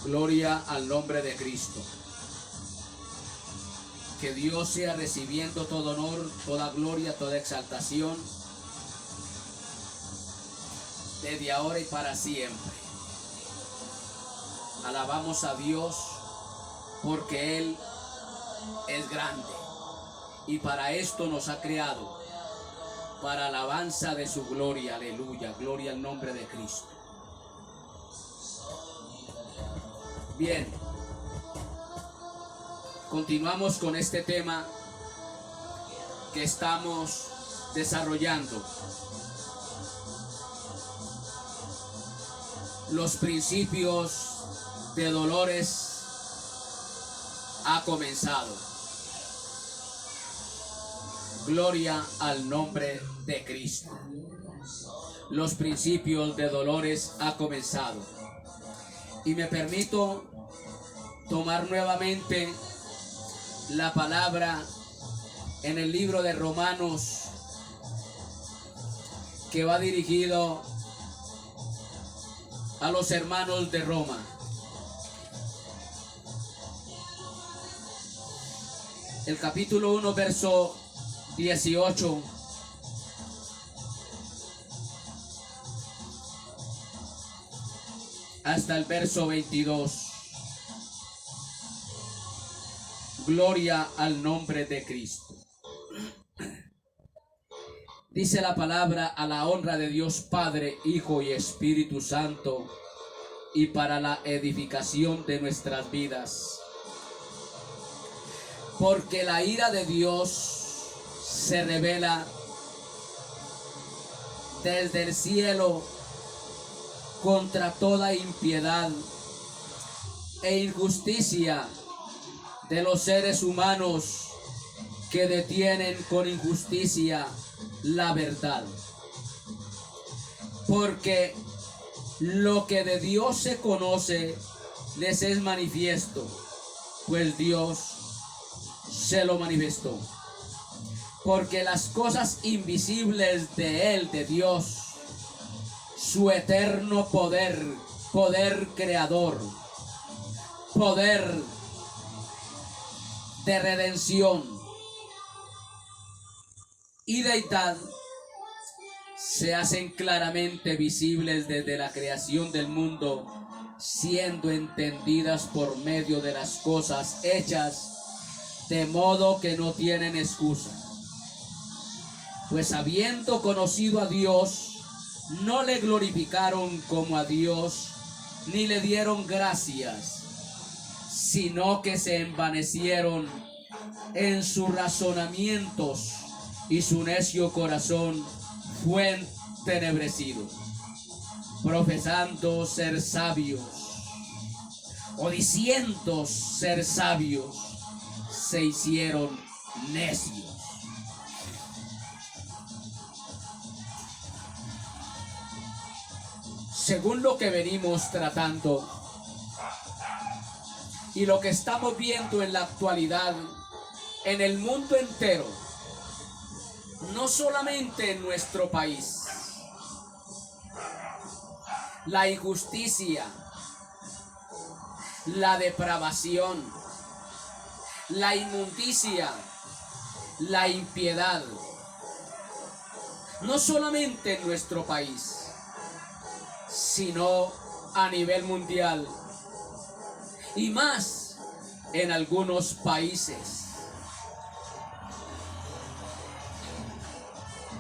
Gloria al nombre de Cristo. Que Dios sea recibiendo todo honor, toda gloria, toda exaltación, desde ahora y para siempre. Alabamos a Dios porque Él es grande y para esto nos ha creado, para alabanza de su gloria. Aleluya, gloria al nombre de Cristo. Bien, continuamos con este tema que estamos desarrollando. Los principios de dolores ha comenzado. Gloria al nombre de Cristo. Los principios de dolores ha comenzado. Y me permito tomar nuevamente la palabra en el libro de Romanos, que va dirigido a los hermanos de Roma. El capítulo 1, verso 18. Hasta el verso 22. Gloria al nombre de Cristo. Dice la palabra: a la honra de Dios Padre, Hijo y Espíritu Santo, y para la edificación de nuestras vidas. Porque la ira de Dios se revela desde el cielo contra toda impiedad e injusticia de los seres humanos que detienen con injusticia la verdad. Porque lo que de Dios se conoce les es manifiesto, pues Dios se lo manifestó. Porque las cosas invisibles de Él, de Dios, su eterno poder, poder creador, poder de redención y deidad, se hacen claramente visibles desde la creación del mundo, siendo entendidas por medio de las cosas hechas, de modo que no tienen excusa. Pues habiendo conocido a Dios, no le glorificaron como a Dios, ni le dieron gracias, sino que se envanecieron en sus razonamientos, y su necio corazón fue entenebrecido. Profesando ser sabios, o diciendo ser sabios, se hicieron necios. Según lo que venimos tratando y lo que estamos viendo en la actualidad en el mundo entero, no solamente en nuestro país, la injusticia, la depravación, la inmundicia, la impiedad, no solamente en nuestro país, sino a nivel mundial y más en algunos países.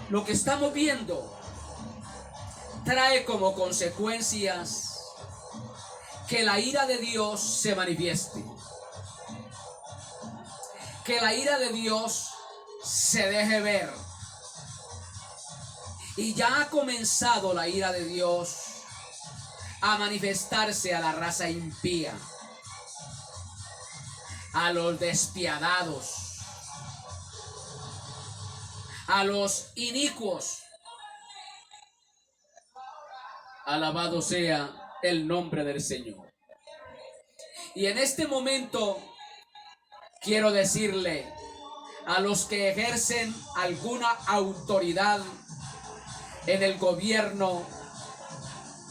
Lo que estamos viendo trae como consecuencias que la ira de Dios se manifieste, que la ira de Dios se deje ver. Y ya ha comenzado la ira de Dios a manifestarse a la raza impía, a los despiadados, a los inicuos. Alabado sea el nombre del Señor. Y en este momento quiero decirle a los que ejercen alguna autoridad en el gobierno,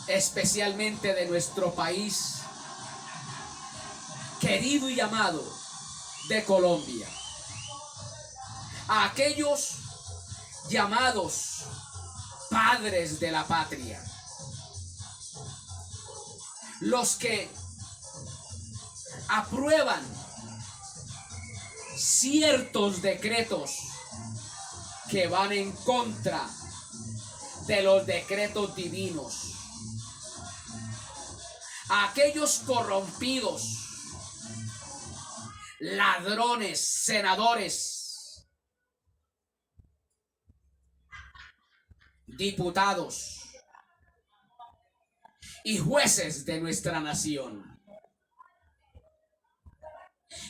especialmente de nuestro país, querido y amado de Colombia, a aquellos llamados padres de la patria, los que aprueban ciertos decretos que van en contra de los decretos divinos, a aquellos corrompidos, ladrones, senadores, diputados y jueces de nuestra nación,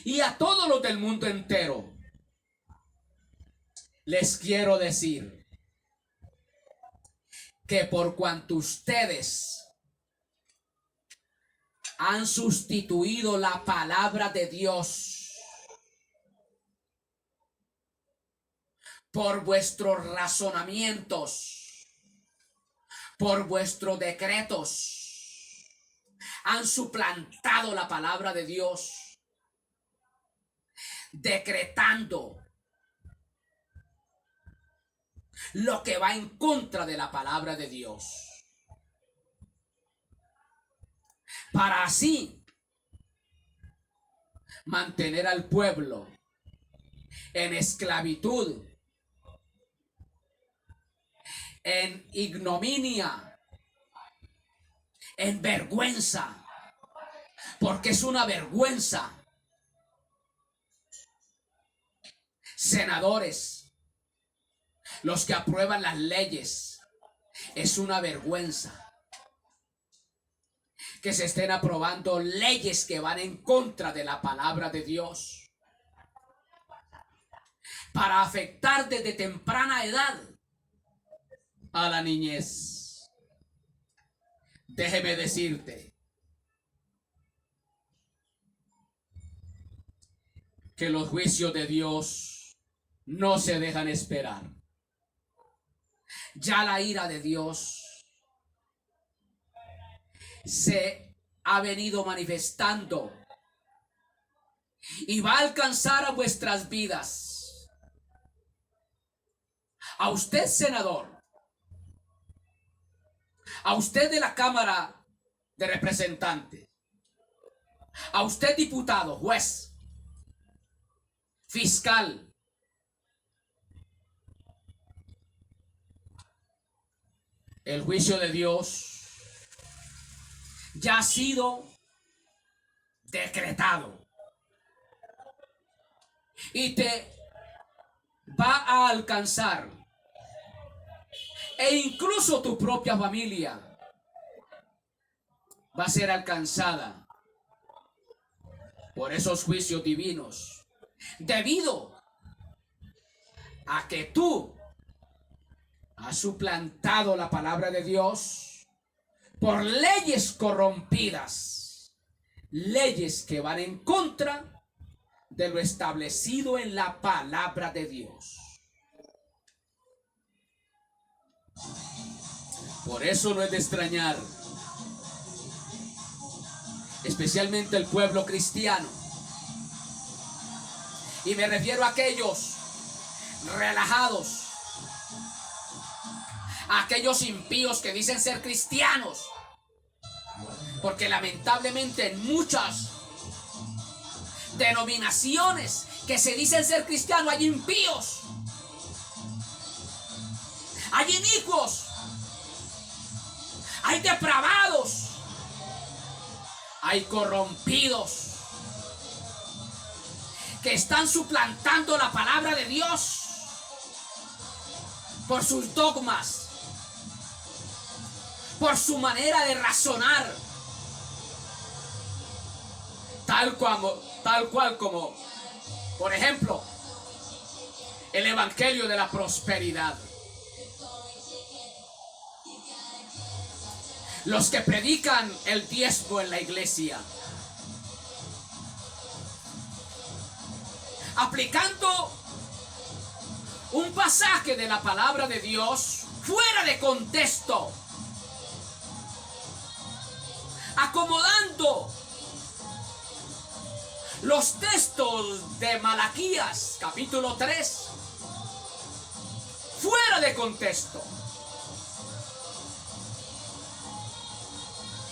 y a todos los del mundo entero, les quiero decir que por cuanto ustedes han sustituido la palabra de Dios por vuestros razonamientos, por vuestros decretos, han suplantado la palabra de Dios, decretando lo que va en contra de la palabra de Dios, para así mantener al pueblo en esclavitud, en ignominia, en vergüenza, porque es una vergüenza. Senadores, los que aprueban las leyes, es una vergüenza que se estén aprobando leyes que van en contra de la palabra de Dios, para afectar desde temprana edad a la niñez. Déjeme decirte que los juicios de Dios no se dejan esperar. Ya la ira de Dios se ha venido manifestando y va a alcanzar a vuestras vidas. A usted, senador, a usted de la Cámara de Representantes, a usted, diputado, juez, fiscal, el juicio de Dios ya ha sido decretado y te va a alcanzar, e incluso tu propia familia va a ser alcanzada por esos juicios divinos, debido a que tú has suplantado la palabra de Dios por leyes corrompidas, leyes que van en contra de lo establecido en la palabra de Dios. Por eso no es de extrañar, especialmente el pueblo cristiano, y me refiero a aquellos relajados, a aquellos impíos que dicen ser cristianos, porque lamentablemente en muchas denominaciones que se dicen ser cristianos hay impíos, hay inicuos, hay depravados, hay corrompidos que están suplantando la palabra de Dios por sus dogmas, por su manera de razonar, tal cual como, por ejemplo, el evangelio de la prosperidad. Los que predican el diezmo en la iglesia, aplicando un pasaje de la palabra de Dios fuera de contexto, acomodando Los textos de Malaquías, capítulo 3, fuera de contexto.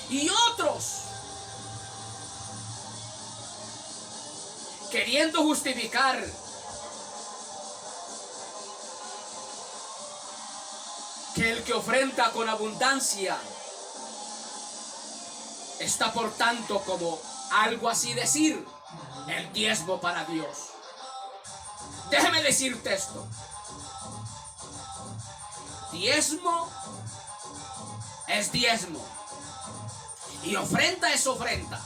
Y otros queriendo justificar que el que ofrenda con abundancia está por tanto como algo así decir el diezmo para Dios. Déjeme decirte esto: diezmo es diezmo y ofrenda es ofrenda.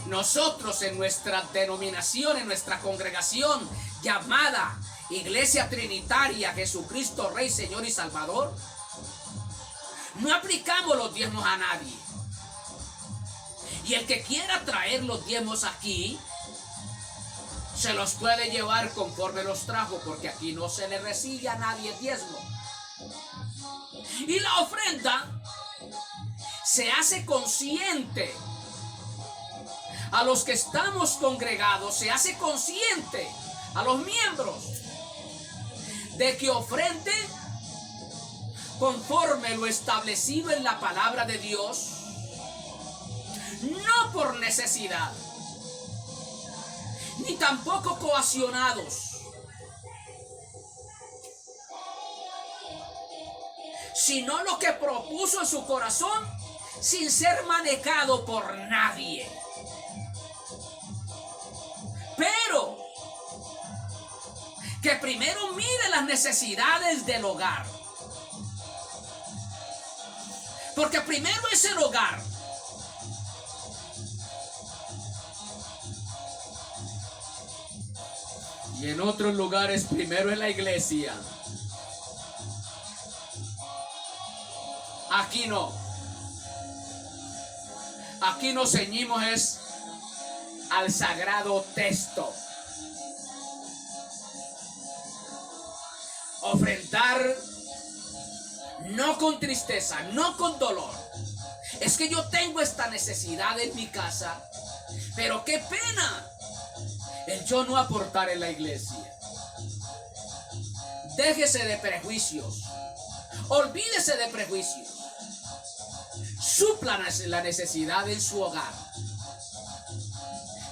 Nosotros en nuestra denominación, en nuestra congregación llamada Iglesia Trinitaria Jesucristo Rey, Señor y Salvador, no aplicamos los diezmos a nadie. Y el que quiera traer los diezmos aquí, se los puede llevar conforme los trajo, porque aquí no se le recibe a nadie diezmo. Y la ofrenda se hace consciente. A los que estamos congregados se hace consciente a los miembros de que ofrenden conforme lo establecido en la palabra de Dios, no por necesidad, ni tampoco coaccionados, sino lo que propuso en su corazón sin ser manejado por nadie. Pero que primero mire las necesidades del hogar, porque primero es el hogar. Y en otros lugares primero es la iglesia. Aquí no. Aquí nos ceñimos es al sagrado texto. Ofrendar no con tristeza, no con dolor. Es que yo tengo esta necesidad en mi casa, pero qué pena el yo no aportar en la iglesia. Déjese de prejuicios, olvídese de prejuicios. Suplan la necesidad en su hogar.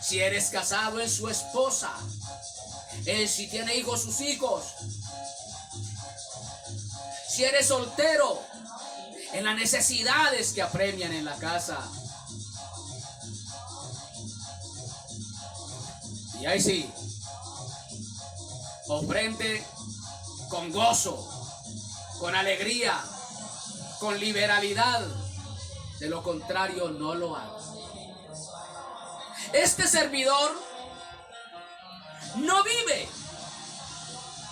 Si eres casado, en su esposa. Si tiene hijos, sus hijos. Si eres soltero, en las necesidades que apremian en la casa. Y ahí sí, ofrende con gozo, con alegría, con liberalidad. De lo contrario, no lo hagas. Este servidor no vive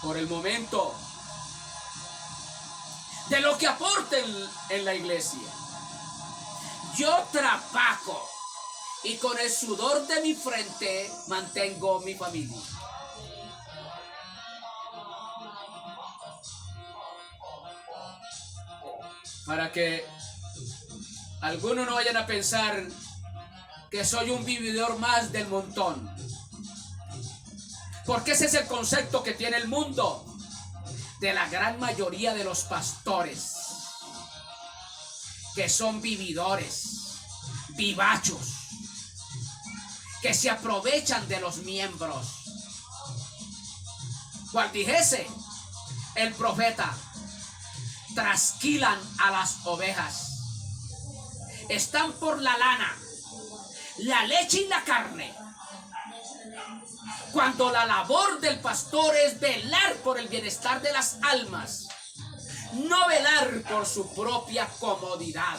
por el momento de lo que aporte en la iglesia. Yo trabajo y con el sudor de mi frente mantengo mi familia. Para que algunos no vayan a pensar que soy un vividor más del montón. Porque ese es el concepto que tiene el mundo de la gran mayoría de los pastores, que son vividores, vivachos, que se aprovechan de los miembros. Cual dijese el profeta, trasquilan a las ovejas. Están por la lana, la leche y la carne, cuando la labor del pastor es velar por el bienestar de las almas, no velar por su propia comodidad,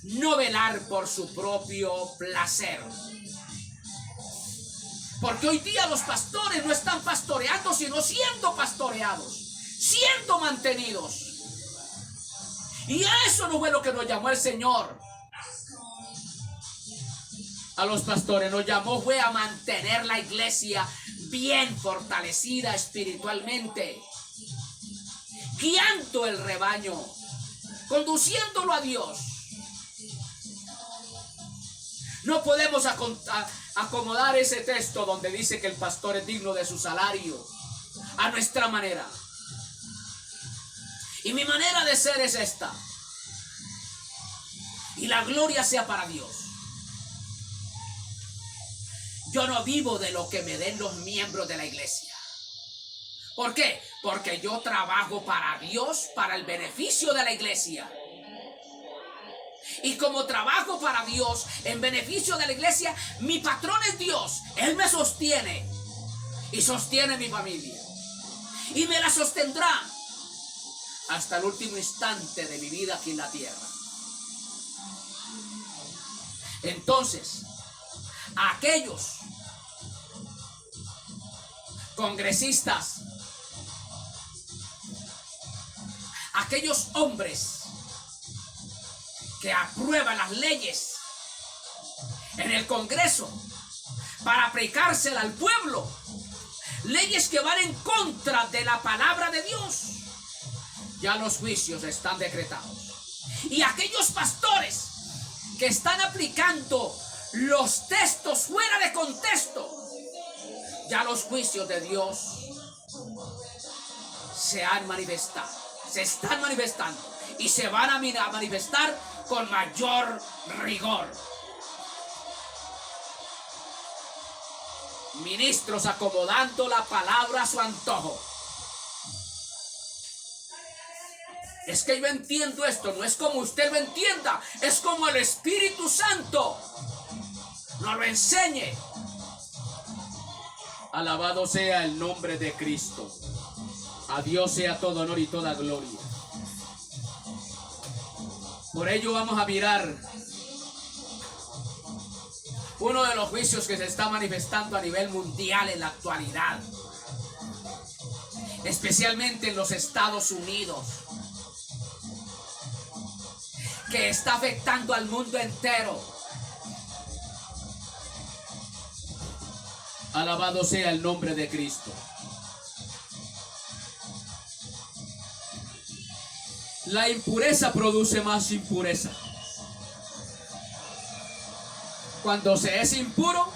no velar por su propio placer. Porque hoy día los pastores no están pastoreando, sino siendo pastoreados, siendo mantenidos. Y a eso no fue lo que nos llamó el Señor. A los pastores nos llamó fue a mantener la iglesia bien fortalecida espiritualmente, guiando el rebaño, conduciéndolo a Dios. No podemos acomodar ese texto donde dice que el pastor es digno de su salario a nuestra manera. Y mi manera de ser es esta. Y la gloria sea para Dios. Yo no vivo de lo que me den los miembros de la iglesia. ¿Por qué? Porque yo trabajo para Dios, para el beneficio de la iglesia. Y como trabajo para Dios, en beneficio de la iglesia, mi patrón es Dios. Él me sostiene y sostiene mi familia. Y me la sostendrá hasta el último instante de mi vida aquí en la tierra. Entonces, a aquellos congresistas, aquellos hombres que aprueban las leyes en el Congreso para aplicárselas al pueblo, leyes que van en contra de la palabra de Dios, ya los juicios están decretados. Y aquellos pastores que están aplicando los textos fuera de contexto, ya los juicios de Dios se han manifestado, se están manifestando y se van a manifestar con mayor rigor. Ministros acomodando la palabra a su antojo. Es que yo entiendo esto, no es como usted lo entienda, es como el Espíritu Santo nos lo enseñe. Alabado sea el nombre de Cristo. A Dios sea todo honor y toda gloria. Por ello vamos a mirar uno de los juicios que se está manifestando a nivel mundial en la actualidad, especialmente en los Estados Unidos, que está afectando al mundo entero. Alabado sea el nombre de Cristo. La impureza produce más impureza. Cuando se es impuro,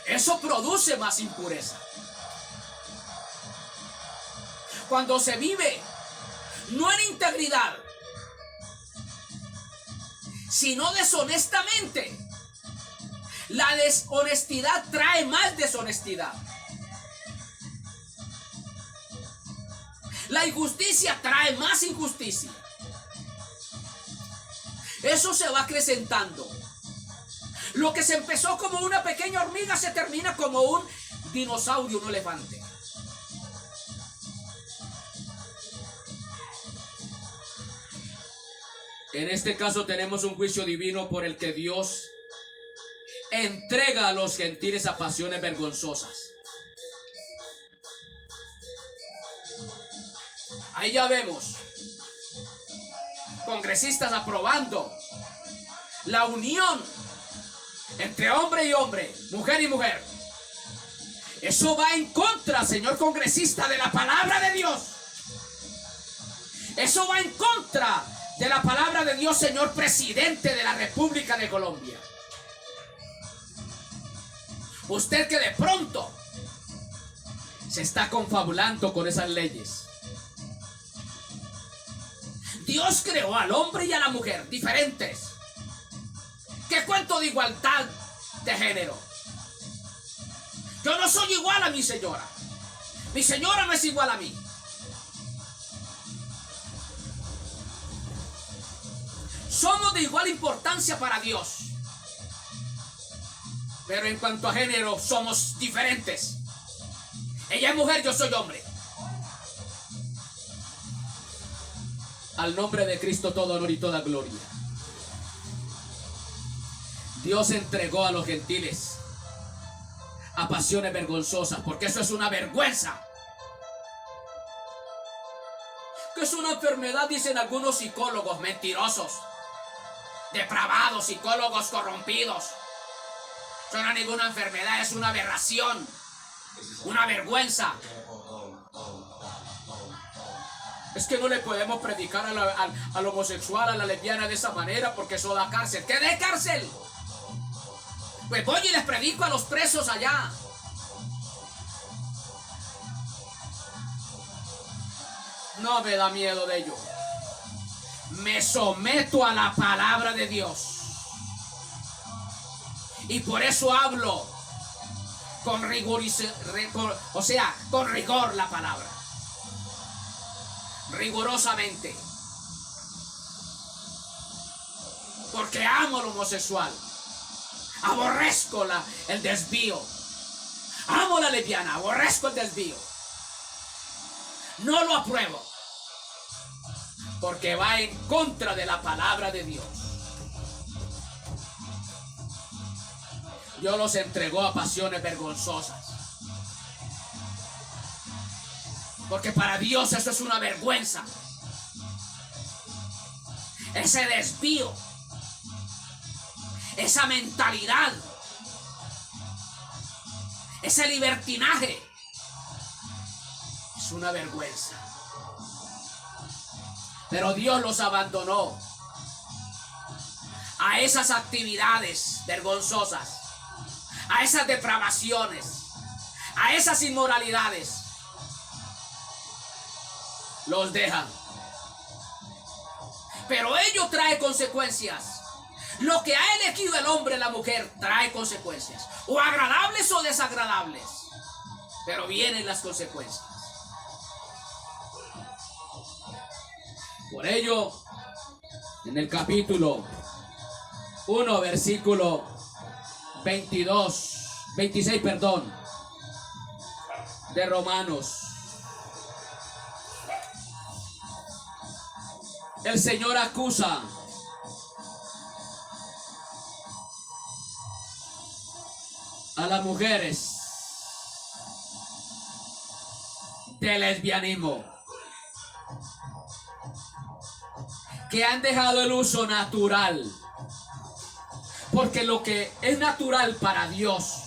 eso produce más impureza. Cuando se vive no en integridad, sino deshonestamente, la deshonestidad trae más deshonestidad. La injusticia trae más injusticia. Eso se va acrecentando. Lo que se empezó como una pequeña hormiga se termina como un dinosaurio, un elefante. En este caso tenemos un juicio divino por el que Dios entrega a los gentiles a pasiones vergonzosas. Ahí ya vemos congresistas aprobando la unión entre hombre y hombre, mujer y mujer. Eso va en contra, señor congresista, de la palabra de Dios. Eso va en contra de la palabra de Dios, señor presidente de la República de Colombia. Usted que de pronto se está confabulando con esas leyes. Dios creó al hombre y a la mujer diferentes. ¿Qué cuento de igualdad de género? Yo no soy igual a mi señora. Mi señora no es igual a mí. Somos de igual importancia para Dios. Pero en cuanto a género, somos diferentes. Ella es mujer, yo soy hombre. Al nombre de Cristo todo honor y toda gloria. Dios entregó a los gentiles a pasiones vergonzosas, porque eso es una vergüenza. Que es una enfermedad, dicen algunos psicólogos mentirosos, depravados, psicólogos corrompidos. Eso no es ninguna enfermedad, es una aberración, una vergüenza. Es que no le podemos predicar al homosexual, a la lesbiana de esa manera porque eso da cárcel. ¿Qué de cárcel? Pues voy y les predico a los presos allá. No me da miedo de ello. Me someto a la palabra de Dios. Y por eso hablo con rigor, con rigor la palabra. Rigurosamente. Porque amo al homosexual. Aborrezco el desvío. Amo la lesbiana, aborrezco el desvío. No lo apruebo. Porque va en contra de la palabra de Dios. Dios los entregó a pasiones vergonzosas. Porque para Dios eso es una vergüenza. Ese desvío. Esa mentalidad. Ese libertinaje. Es una vergüenza. Pero Dios los abandonó a esas actividades vergonzosas, a esas depravaciones, a esas inmoralidades. Los dejan. Pero ello trae consecuencias. Lo que ha elegido el hombre y la mujer trae consecuencias. O agradables o desagradables. Pero vienen las consecuencias. Por ello, en el capítulo 1, versículo 26, de Romanos, el Señor acusa a las mujeres de lesbianismo, que han dejado el uso natural, porque lo que es natural para Dios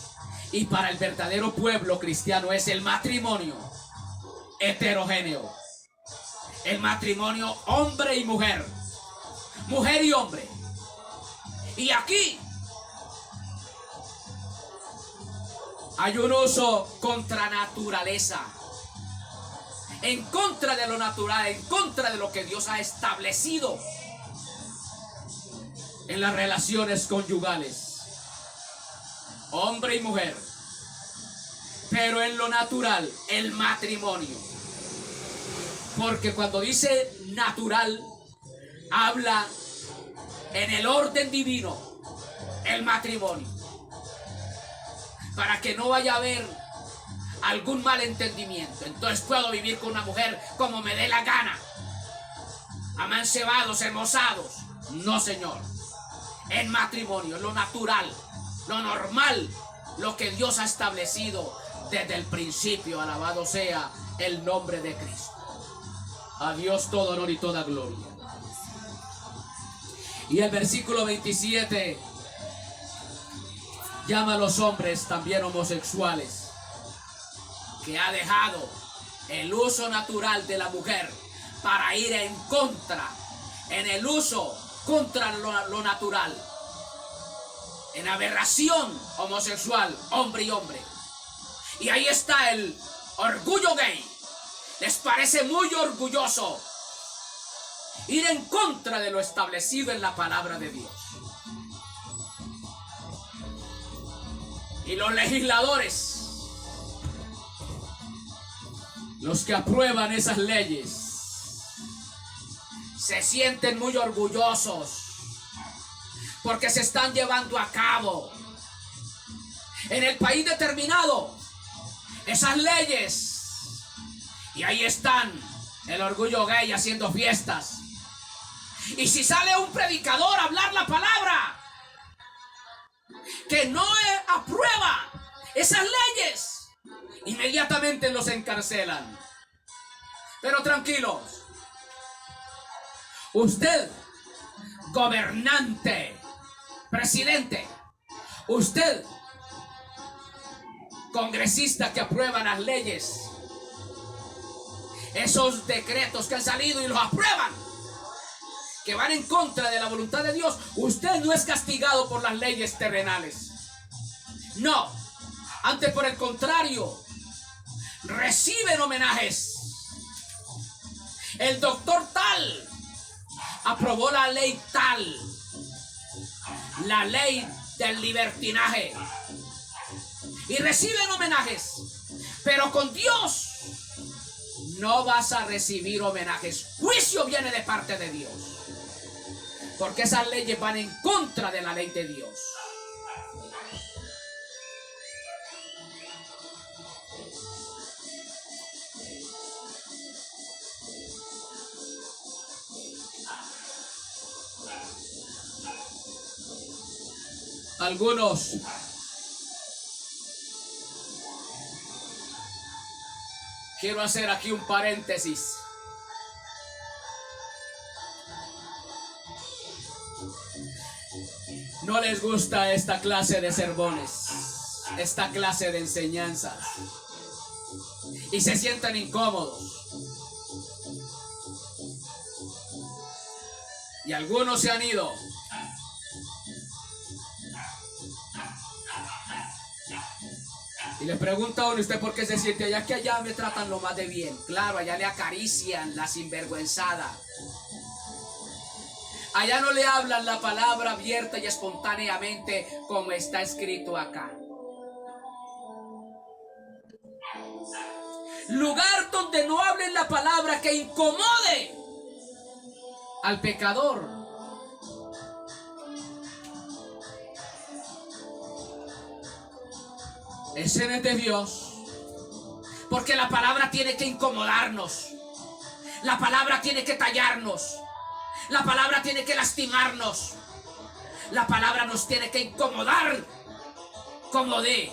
y para el verdadero pueblo cristiano es el matrimonio heterogéneo, el matrimonio hombre y mujer, mujer y hombre. Y aquí hay un uso contra naturaleza, en contra de lo natural, en contra de lo que Dios ha establecido en las relaciones conyugales, hombre y mujer. Pero en lo natural, el matrimonio. Porque cuando dice natural, habla en el orden divino, el matrimonio. Para que no vaya a haber algún malentendimiento. Entonces puedo vivir con una mujer como me dé la gana, amancebados, hermosados. No, Señor. En matrimonio, lo natural, lo normal, lo que Dios ha establecido desde el principio. Alabado sea el nombre de Cristo. A Dios todo honor y toda gloria. Y el versículo 27 llama a los hombres también homosexuales, que ha dejado el uso natural de la mujer para ir en contra, en el uso contra lo natural, en aberración homosexual, hombre y hombre. Y ahí está el orgullo gay. Les parece muy orgulloso ir en contra de lo establecido en la palabra de Dios. Y los legisladores, los que aprueban esas leyes, se sienten muy orgullosos porque se están llevando a cabo en el país determinado esas leyes. Y ahí están el orgullo gay haciendo fiestas. Y si sale un predicador a hablar la palabra que no aprueba esas leyes, inmediatamente los encarcelan. Pero tranquilos, usted, gobernante, presidente, usted, congresista que aprueba las leyes, esos decretos que han salido y los aprueban, que van en contra de la voluntad de Dios, usted no es castigado por las leyes terrenales. No, antes por el contrario, reciben homenajes. El doctor tal aprobó la ley tal, la ley del libertinaje, y reciben homenajes. Pero con Dios no vas a recibir homenajes. Juicio viene de parte de Dios, porque esas leyes van en contra de la ley de Dios. Algunos quiero hacer aquí un paréntesis. No les gusta esta clase de sermones, esta clase de enseñanzas, y se sienten incómodos. Y algunos se han ido. Y le pregunta a uno, ¿usted por qué se siente allá? Que allá me tratan lo más de bien. Claro, allá le acarician la sinvergüenzada. Allá no le hablan la palabra abierta y espontáneamente como está escrito acá. Lugar donde no hablen la palabra que incomode al pecador. Ese no es de Dios, porque la palabra tiene que incomodarnos, la palabra tiene que tallarnos, la palabra tiene que lastimarnos, la palabra nos tiene que incomodar como de,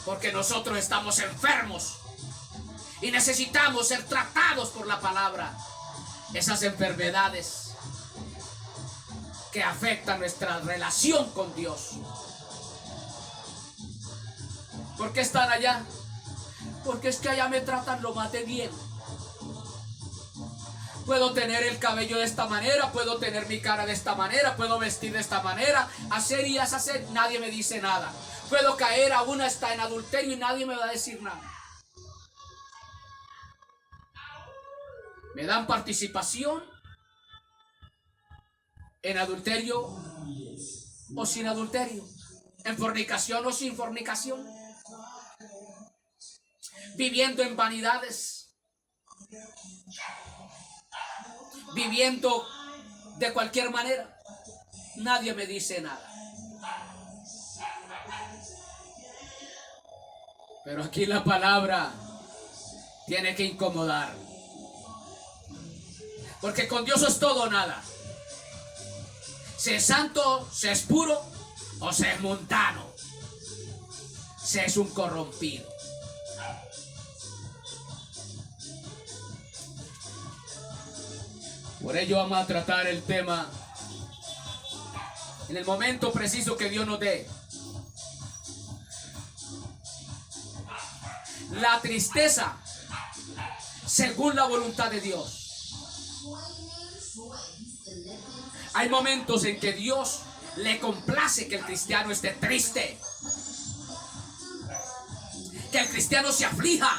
porque nosotros estamos enfermos y necesitamos ser tratados por la palabra. Esas enfermedades que afectan nuestra relación con Dios. ¿Por qué están allá? Porque es que allá me tratan lo más de bien. Puedo tener el cabello de esta manera, puedo tener mi cara de esta manera, puedo vestir de esta manera, hacer y deshacer, nadie me dice nada. Puedo caer, a una está en adulterio y nadie me va a decir nada. Me dan participación en adulterio o sin adulterio, en fornicación o sin fornicación, viviendo en vanidades, viviendo de cualquier manera, nadie me dice nada. Pero aquí la palabra tiene que incomodar, porque con Dios es todo o nada. Se es santo, se es puro o se es mundano, se es un corrompido. Por ello vamos a tratar el tema en el momento preciso que Dios nos dé. La tristeza según la voluntad de Dios. Hay momentos en que Dios le complace que el cristiano esté triste, que el cristiano se aflija.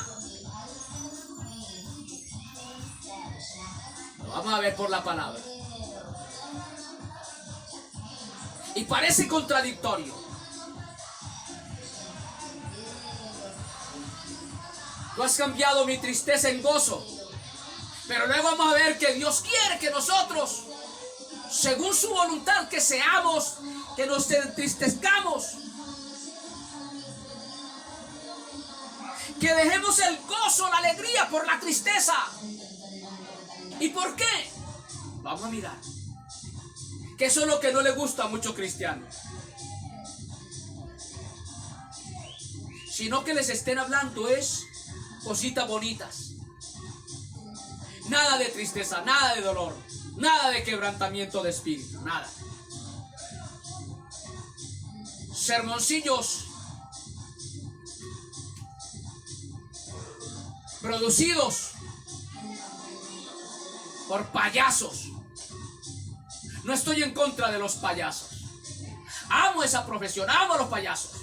Lo vamos a ver por la palabra. Y parece contradictorio. Tú has cambiado mi tristeza en gozo, pero luego vamos a ver que Dios quiere que nosotros, según su voluntad, que seamos, que nos entristezcamos, que dejemos el gozo, la alegría por la tristeza. ¿Y por qué? Vamos a mirar. Que eso es lo que no le gusta a muchos cristianos. Sino que les estén hablando es cositas bonitas. Nada de tristeza, nada de dolor, nada de quebrantamiento de espíritu, nada. Sermoncillos producidos por payasos. No estoy en contra de los payasos. Amo esa profesión, amo a los payasos.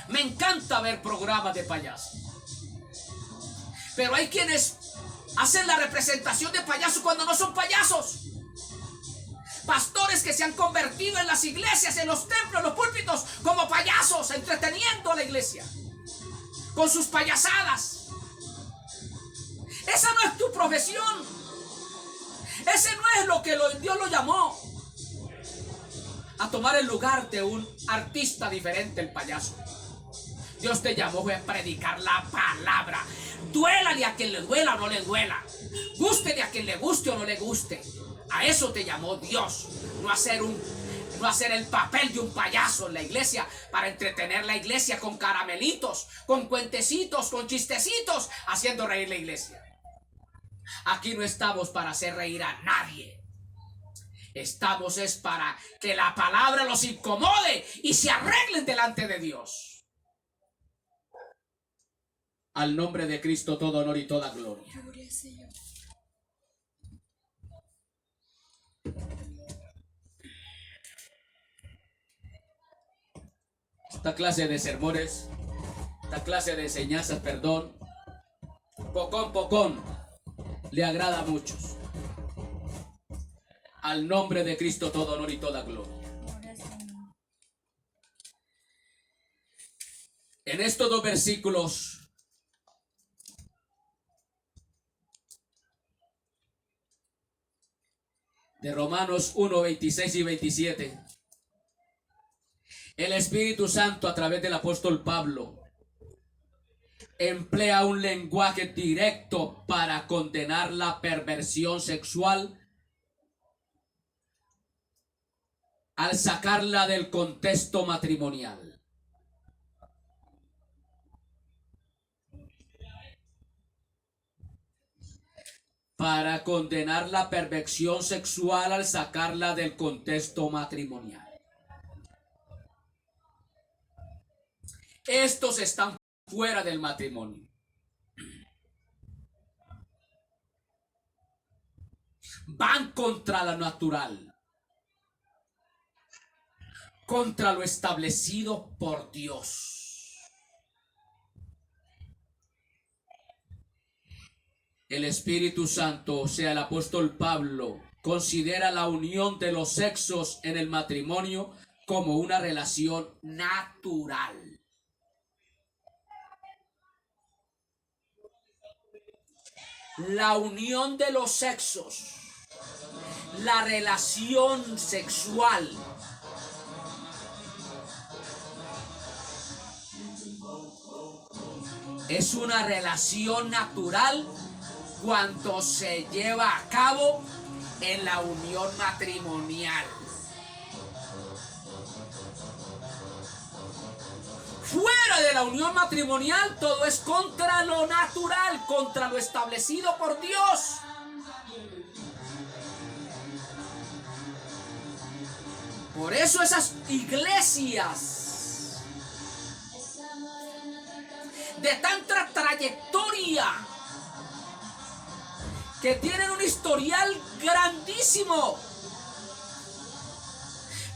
Me encanta ver programas de payasos. Pero hay quienes hacen la representación de payasos cuando no son payasos. Pastores que se han convertido en las iglesias, en los templos, en los púlpitos, como payasos, entreteniendo a la iglesia con sus payasadas. Esa no es tu profesión. Ese no es lo que Dios lo llamó. A tomar el lugar de un artista diferente, el payaso. Dios te llamó a predicar la palabra. Duélale a quien le duela o no le duela. Gústele a quien le guste o no le guste. A eso te llamó Dios. No hacer el papel de un payaso en la iglesia para entretener la iglesia con caramelitos, con cuentecitos, con chistecitos, haciendo reír la iglesia. Aquí no estamos para hacer reír a nadie. Estamos es para que la palabra los incomode y se arreglen delante de Dios. Al nombre de Cristo todo honor y toda gloria. Gloria, Señor. Esta clase de sermones, esta clase de enseñanzas, pocón, le agrada a muchos. Al nombre de Cristo todo honor y toda gloria. En estos dos versículos de Romanos 1, 26 y 27, el Espíritu Santo a través del apóstol Pablo emplea un lenguaje directo para condenar la perversión sexual al sacarla del contexto matrimonial. Para condenar la perversión sexual al sacarla del contexto matrimonial. Estos están fuera del matrimonio. Van contra lo natural, contra lo establecido por Dios. El Espíritu Santo, o sea, el apóstol Pablo, considera la unión de los sexos en el matrimonio como una relación natural. La unión de los sexos, la relación sexual, es una relación natural cuando se lleva a cabo en la unión matrimonial. Fuera de la unión matrimonial todo es contra lo natural, contra lo establecido por Dios. Por eso esas iglesias de tanta trayectoria, que tienen un historial grandísimo,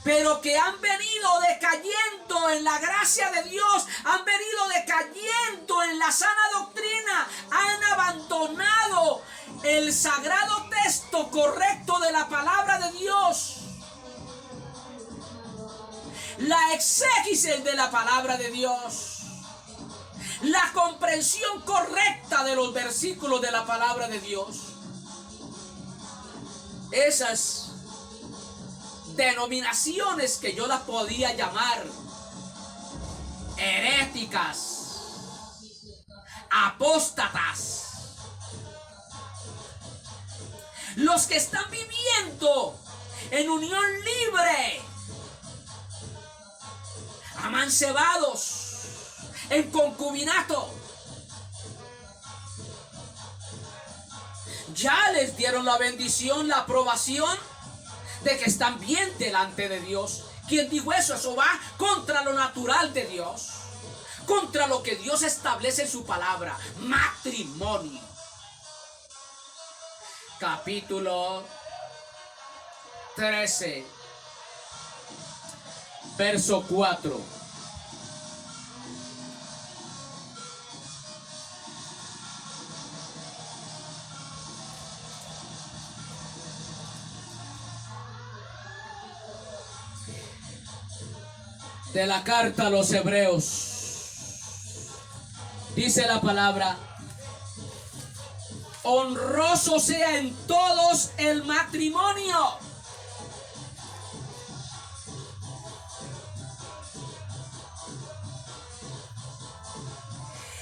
pero que han venido decayendo en la gracia de Dios, han venido decayendo en la sana doctrina, han abandonado el sagrado texto correcto de la palabra de Dios, la exégesis de la palabra de Dios, la comprensión correcta de los versículos de la palabra de Dios. Esas denominaciones que yo las podía llamar heréticas, apóstatas, los que están viviendo en unión libre, amancebados, en concubinato, ya les dieron la bendición, la aprobación de que están bien delante de Dios. ¿Quién dijo eso? Eso va contra lo natural de Dios, contra lo que Dios establece en su palabra. Matrimonio. Capítulo 13, verso 4. De la carta a los Hebreos, dice la palabra: honroso sea en todos el matrimonio.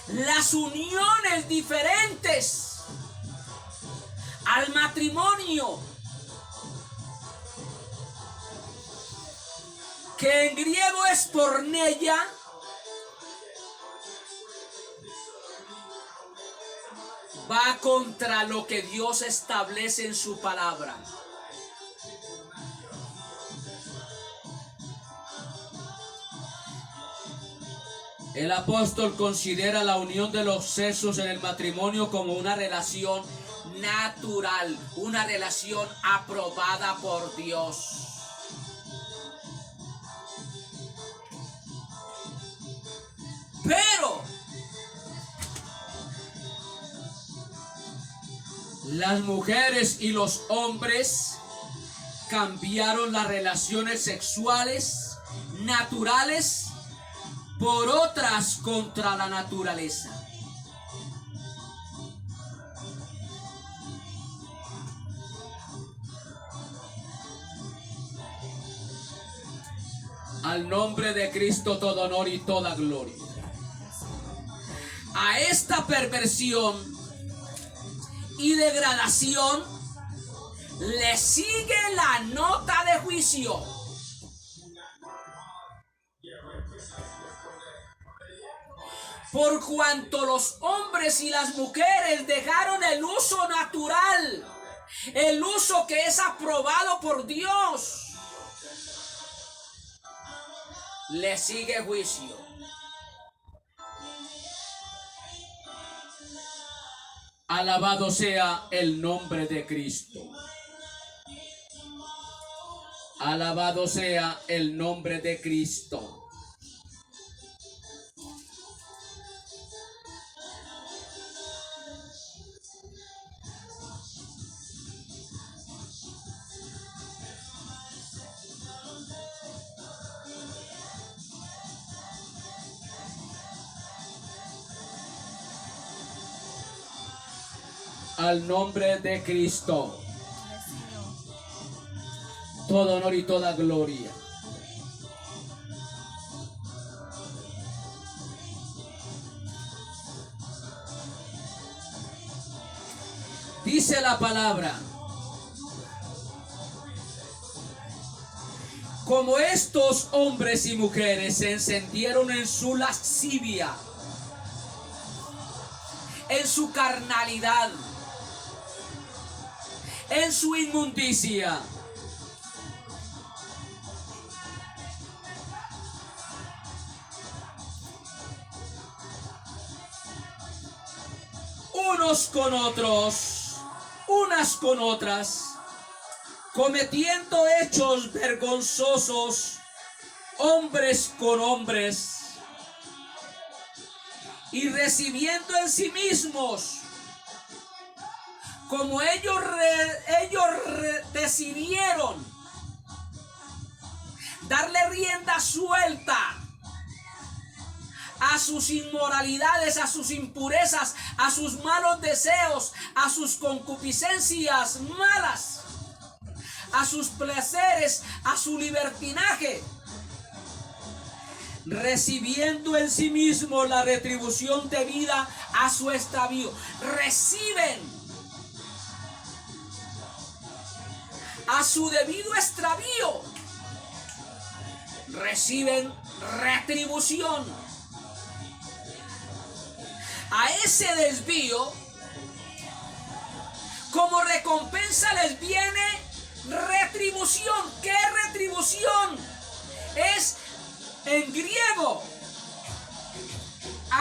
Las uniones diferentes al matrimonio, que en griego es porneia, va contra lo que Dios establece en su palabra. El apóstol considera la unión de los sexos en el matrimonio como una relación natural, una relación aprobada por Dios. Pero las mujeres y los hombres cambiaron las relaciones sexuales naturales por otras contra la naturaleza. Al nombre de Cristo todo honor y toda gloria. A esta perversión y degradación le sigue la nota de juicio. Por cuanto los hombres y las mujeres dejaron el uso natural, el uso que es aprobado por Dios, le sigue juicio. Alabado sea el nombre de Cristo. Alabado sea el nombre de Cristo. Al nombre de Cristo, todo honor y toda gloria. Dice la palabra: como estos hombres y mujeres se encendieron en su lascivia, en su carnalidad, en su inmundicia, unos con otros, unas con otras, cometiendo hechos vergonzosos, hombres con hombres, y recibiendo en sí mismos, como ellos decidieron darle rienda suelta a sus inmoralidades, a sus impurezas, a sus malos deseos, a sus concupiscencias malas, a sus placeres, a su libertinaje, recibiendo en sí mismo la retribución debida a su extravío. Reciben a su debido extravío, reciben retribución. A ese desvío, como recompensa les viene retribución. ¿Qué retribución? Es en griego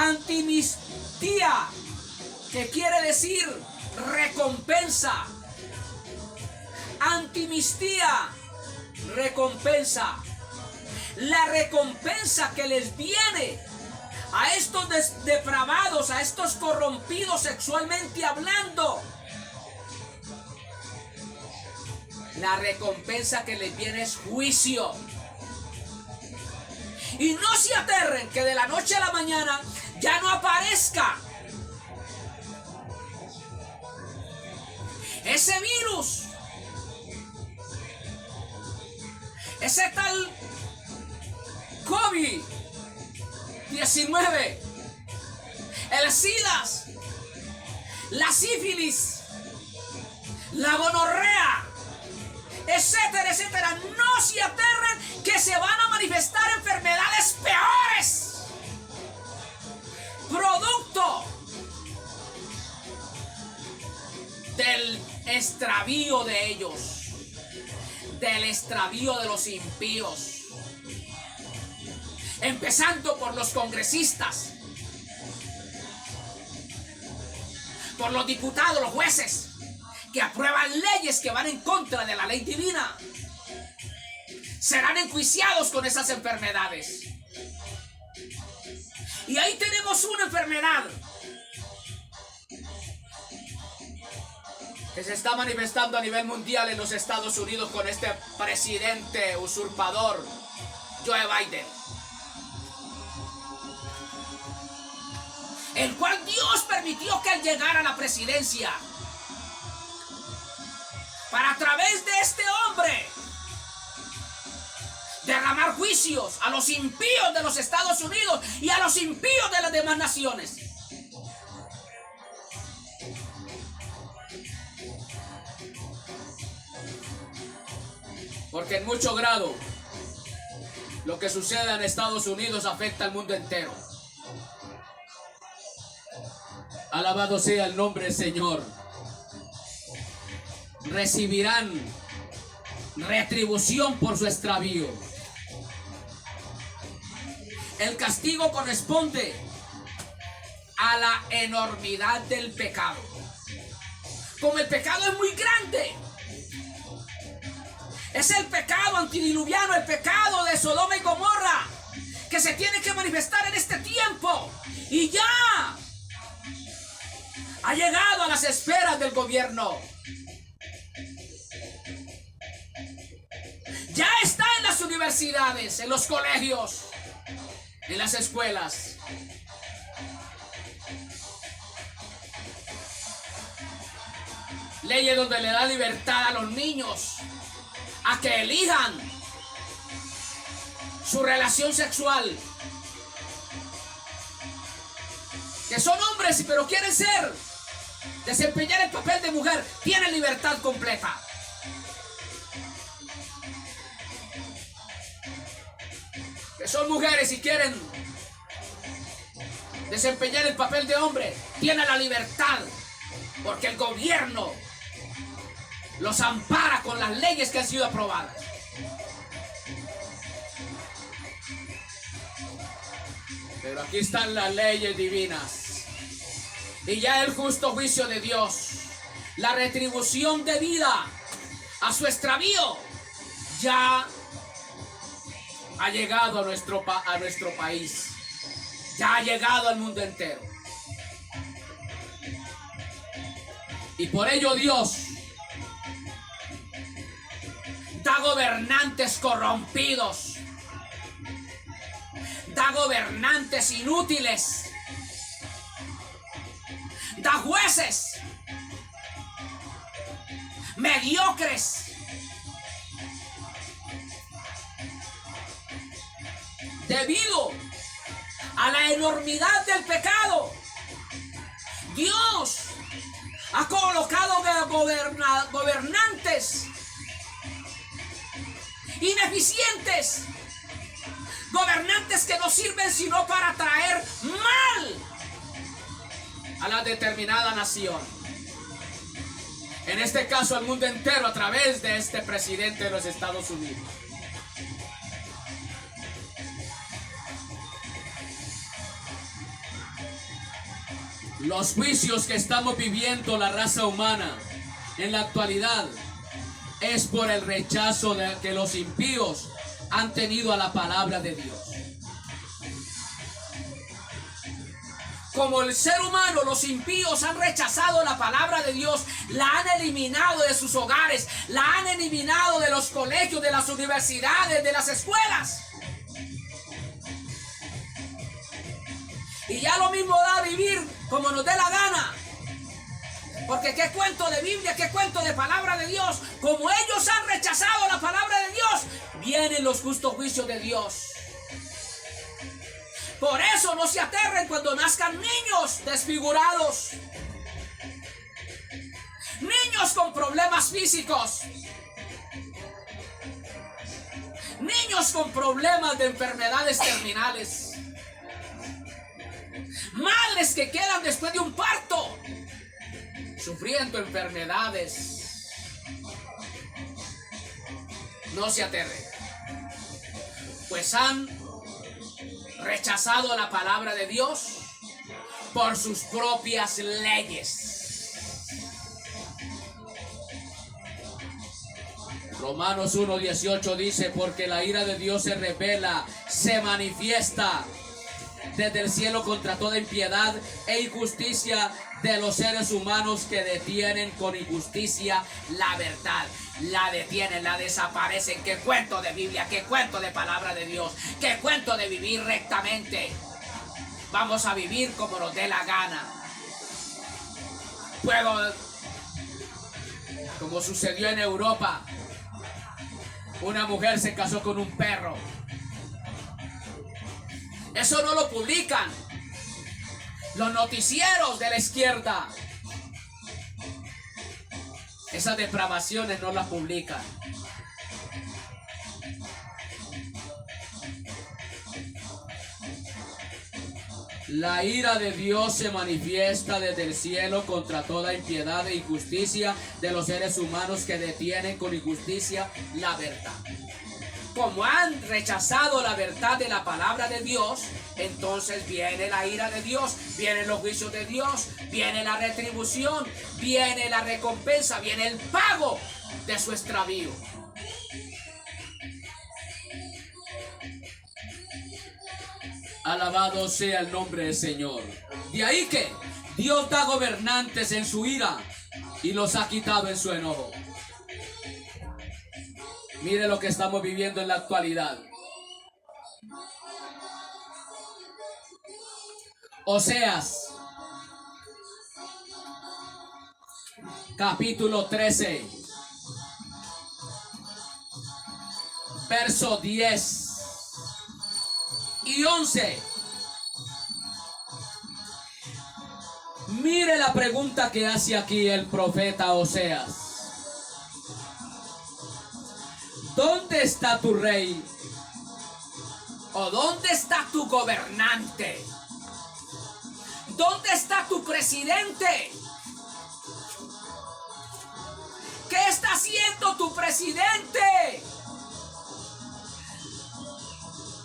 Antimistía, que quiere decir recompensa. Antimistía, recompensa. La recompensa que les viene a estos depravados, a estos corrompidos sexualmente hablando. La recompensa que les viene es juicio. Y no se aterren que de la noche a la mañana ya no aparezca ese virus, ese tal COVID-19, el SIDA, la sífilis, la gonorrea, etcétera, etcétera. No se aterren que se van a manifestar enfermedades peores, producto del extravío de ellos, del extravío de los impíos, empezando por los congresistas, por los diputados, los jueces, que aprueban leyes que van en contra de la ley divina. Serán enjuiciados con esas enfermedades. Y ahí tenemos una enfermedad que se está manifestando a nivel mundial en los Estados Unidos con este presidente usurpador, Joe Biden, el cual Dios permitió que él llegara a la presidencia para, a través de este hombre, derramar juicios a los impíos de los Estados Unidos y a los impíos de las demás naciones. Porque en mucho grado lo que sucede en Estados Unidos afecta al mundo entero. Alabado sea el nombre del Señor. Recibirán retribución por su extravío. El castigo corresponde a la enormidad del pecado. Como el pecado es muy grande, es el pecado antidiluviano, el pecado de Sodoma y Gomorra, que se tiene que manifestar en este tiempo. Y ya ha llegado a las esferas del gobierno. Ya está en las universidades, en los colegios, en las escuelas. Leyes donde le da libertad a los niños a que elijan su relación sexual. Que son hombres pero quieren desempeñar el papel de mujer, tienen libertad completa. Que son mujeres y quieren desempeñar el papel de hombre, tienen la libertad, porque el gobierno los ampara con las leyes que han sido aprobadas. Pero aquí están las leyes divinas y ya el justo juicio de Dios, la retribución debida a su extravío, ya ha llegado a nuestro país, ya ha llegado al mundo entero. Y por ello Dios da gobernantes corrompidos, da gobernantes inútiles, da jueces mediocres, debido a la enormidad del pecado. Dios ha colocado gobernantes ineficientes, gobernantes que no sirven sino para traer mal a la determinada nación, en este caso al mundo entero, a través de este presidente de los Estados Unidos. Los juicios que estamos viviendo la raza humana en la actualidad es por el rechazo que los impíos han tenido a la palabra de Dios. Como el ser humano, los impíos han rechazado la palabra de Dios, la han eliminado de sus hogares, la han eliminado de los colegios, de las universidades, de las escuelas. Y ya lo mismo da vivir como nos dé la gana. Porque qué cuento de Biblia, qué cuento de palabra de Dios. Como ellos han rechazado la palabra de Dios, vienen los justos juicios de Dios. Por eso no se aterren cuando nazcan niños desfigurados, niños con problemas físicos, niños con problemas de enfermedades terminales, madres que quedan después de un parto sufriendo enfermedades. No se aterren, pues han rechazado la palabra de Dios por sus propias leyes. Romanos 1:18 dice: porque la ira de Dios se revela, se manifiesta desde el cielo contra toda impiedad e injusticia de los seres humanos que detienen con injusticia la verdad. La detienen, la desaparecen. Qué cuento de Biblia, qué cuento de palabra de Dios, qué cuento de vivir rectamente. Vamos a vivir como nos dé la gana. Puedo, como sucedió en Europa, una mujer se casó con un perro. Eso no lo publican los noticieros de la izquierda. Esas depravaciones no las publican. La ira de Dios se manifiesta desde el cielo contra toda impiedad e injusticia de los seres humanos que detienen con injusticia la verdad. Como han rechazado la verdad de la palabra de Dios, entonces viene la ira de Dios, vienen los juicios de Dios, viene la retribución, viene la recompensa, viene el pago de su extravío. Alabado sea el nombre del Señor. De ahí que Dios da gobernantes en su ira y los ha quitado en su enojo. Mire lo que estamos viviendo en la actualidad. Oseas, capítulo 13, verso 10 y 11. Mire la pregunta que hace aquí el profeta Oseas. ¿Dónde está tu rey? ¿O dónde está tu gobernante? ¿Dónde está tu presidente? ¿Qué está haciendo tu presidente?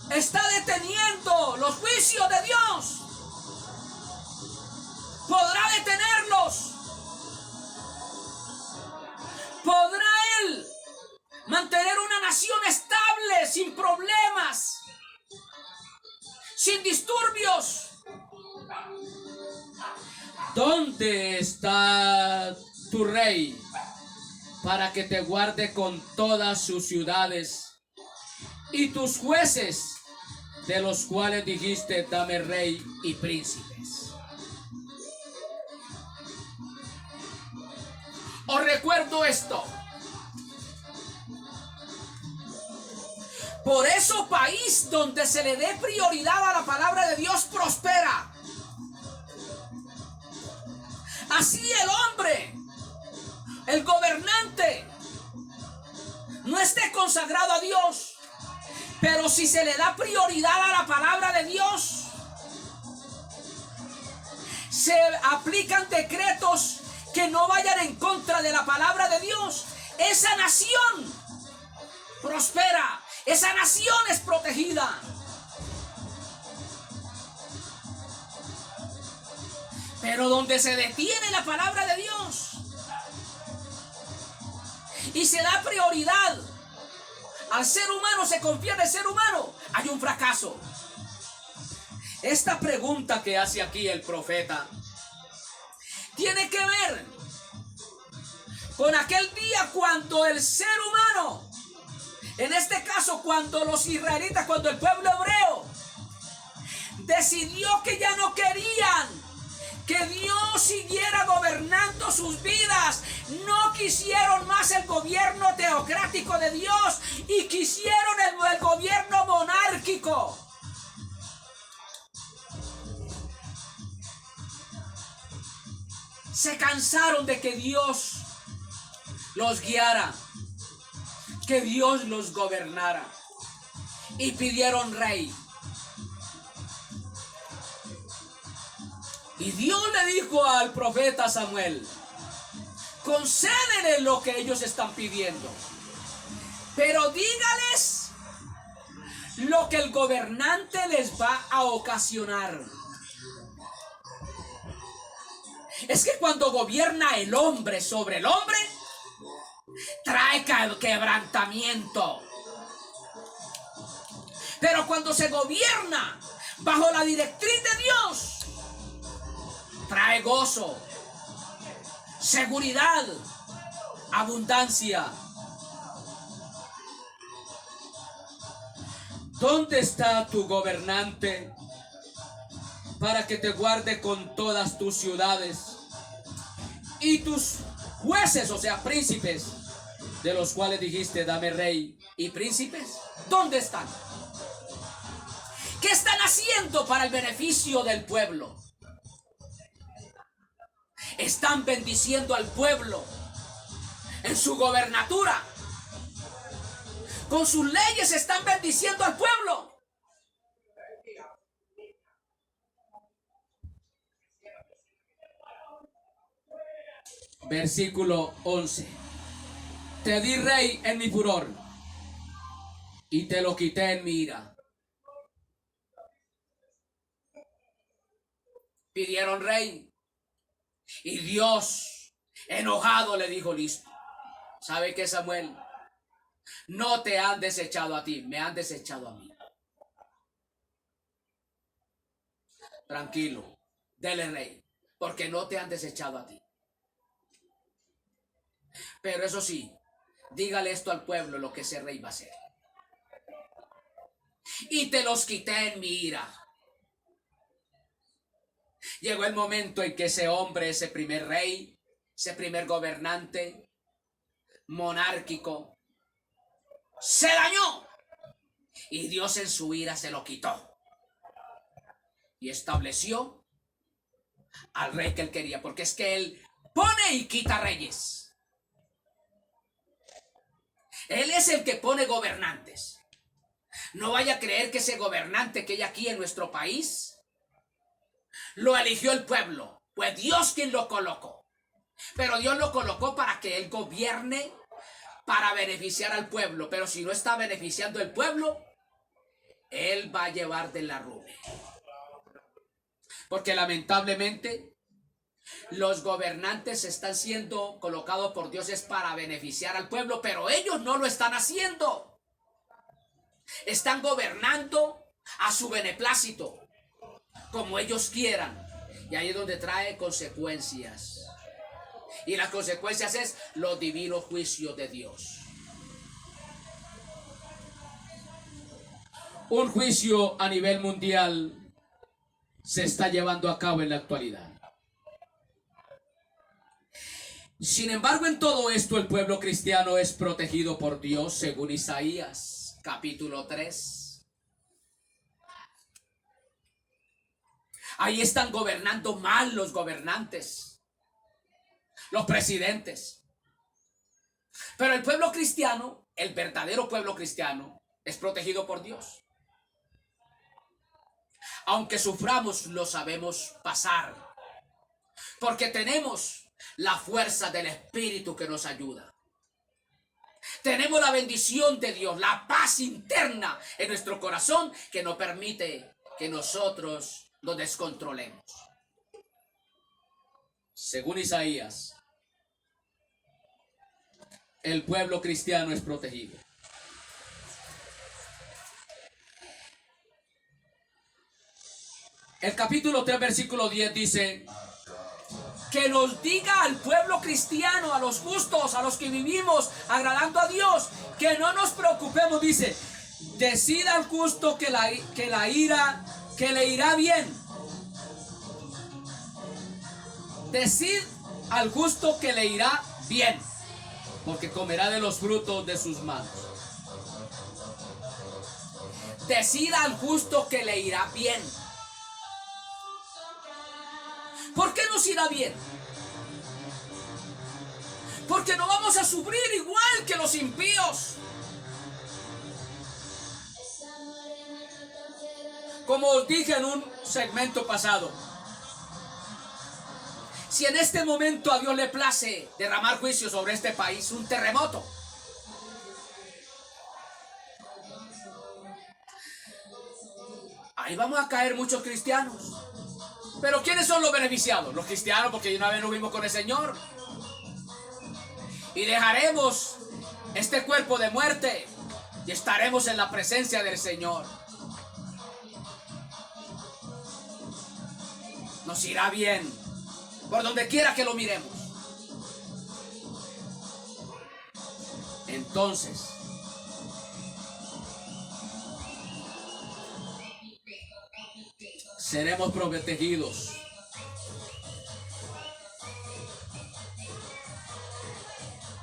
Está deteniendo los juicios de Dios. ¿Podrá detenerlos? ¿Podrá él mantener una nación estable, sin problemas, sin disturbios? ¿Dónde está tu rey para que te guarde con todas sus ciudades y tus jueces, de los cuales dijiste: dame rey y príncipes? Os recuerdo esto. Por eso, país donde se le dé prioridad a la palabra de Dios prospera. Así el hombre, el gobernante, no esté consagrado a Dios, pero si se le da prioridad a la palabra de Dios, se aplican decretos que no vayan en contra de la palabra de Dios, esa nación prospera, esa nación es protegida. Pero donde se detiene la palabra de Dios y se da prioridad al ser humano, se confía en el ser humano, hay un fracaso. Esta pregunta que hace aquí el profeta tiene que ver con aquel día cuando el ser humano, en este caso cuando los israelitas, cuando el pueblo hebreo decidió que ya no querían que Dios siguiera gobernando sus vidas, no quisieron más el gobierno teocrático de Dios y quisieron el gobierno monárquico. Se cansaron de que Dios los guiara, que Dios los gobernara, y pidieron rey. Y Dios le dijo al profeta Samuel: concédenle lo que ellos están pidiendo, pero dígales lo que el gobernante les va a ocasionar. Es que cuando gobierna el hombre sobre el hombre, trae quebrantamiento. Pero cuando se gobierna bajo la directriz de Dios, trae gozo, seguridad, abundancia. ¿Dónde está tu gobernante para que te guarde con todas tus ciudades y tus jueces, o sea, príncipes, de los cuales dijiste, dame rey y príncipes? ¿Dónde están? ¿Qué están haciendo para el beneficio del pueblo? Están bendiciendo al pueblo en su gobernatura. Con sus leyes están bendiciendo al pueblo. Versículo 11. Te di rey en mi furor y te lo quité en mi ira. Pidieron rey y Dios, enojado, le dijo: listo. ¿Sabe qué, Samuel? No te han desechado a ti, me han desechado a mí. Tranquilo, dele rey, porque no te han desechado a ti. Pero eso sí, dígale esto al pueblo, lo que ese rey va a hacer. Y te los quité en mi ira. Llegó el momento en que ese hombre, ese primer rey, ese primer gobernante monárquico, se dañó. Y Dios en su ira se lo quitó. Y estableció al rey que él quería, porque es que él pone y quita reyes. Él es el que pone gobernantes. No vaya a creer que ese gobernante que hay aquí en nuestro país lo eligió el pueblo. Fue Dios quien lo colocó. Pero Dios lo colocó para que él gobierne, para beneficiar al pueblo. Pero si no está beneficiando al pueblo, él va a llevar de la rube. Porque lamentablemente los gobernantes están siendo colocados por Dios es para beneficiar al pueblo, pero ellos no lo están haciendo. Están gobernando a su beneplácito, como ellos quieran. Y ahí es donde trae consecuencias. Y las consecuencias es los divinos juicios de Dios. Un juicio a nivel mundial se está llevando a cabo en la actualidad. Sin embargo, en todo esto el pueblo cristiano es protegido por Dios, según Isaías, capítulo 3. Ahí están gobernando mal los gobernantes, los presidentes. Pero el pueblo cristiano, el verdadero pueblo cristiano, es protegido por Dios. Aunque suframos, lo sabemos pasar, porque tenemos la fuerza del Espíritu que nos ayuda. Tenemos la bendición de Dios, la paz interna en nuestro corazón que nos permite que nosotros nos descontrolemos. Según Isaías, el pueblo cristiano es protegido. El capítulo 3, versículo 10 dice: que nos diga al pueblo cristiano, a los justos, a los que vivimos agradando a Dios, que no nos preocupemos. Dice: decida al justo que le irá bien. Decid al justo que le irá bien, porque comerá de los frutos de sus manos. Decida al justo que le irá bien. ¿Por qué nos irá bien? Porque no vamos a sufrir igual que los impíos. Como os dije en un segmento pasado, si en este momento a Dios le place derramar juicio sobre este país, un terremoto, ahí vamos a caer muchos cristianos. Pero ¿quiénes son los beneficiados? Los cristianos, porque una vez nos vimos con el Señor. Y dejaremos este cuerpo de muerte y estaremos en la presencia del Señor. Nos irá bien por donde quiera que lo miremos. Entonces, seremos protegidos.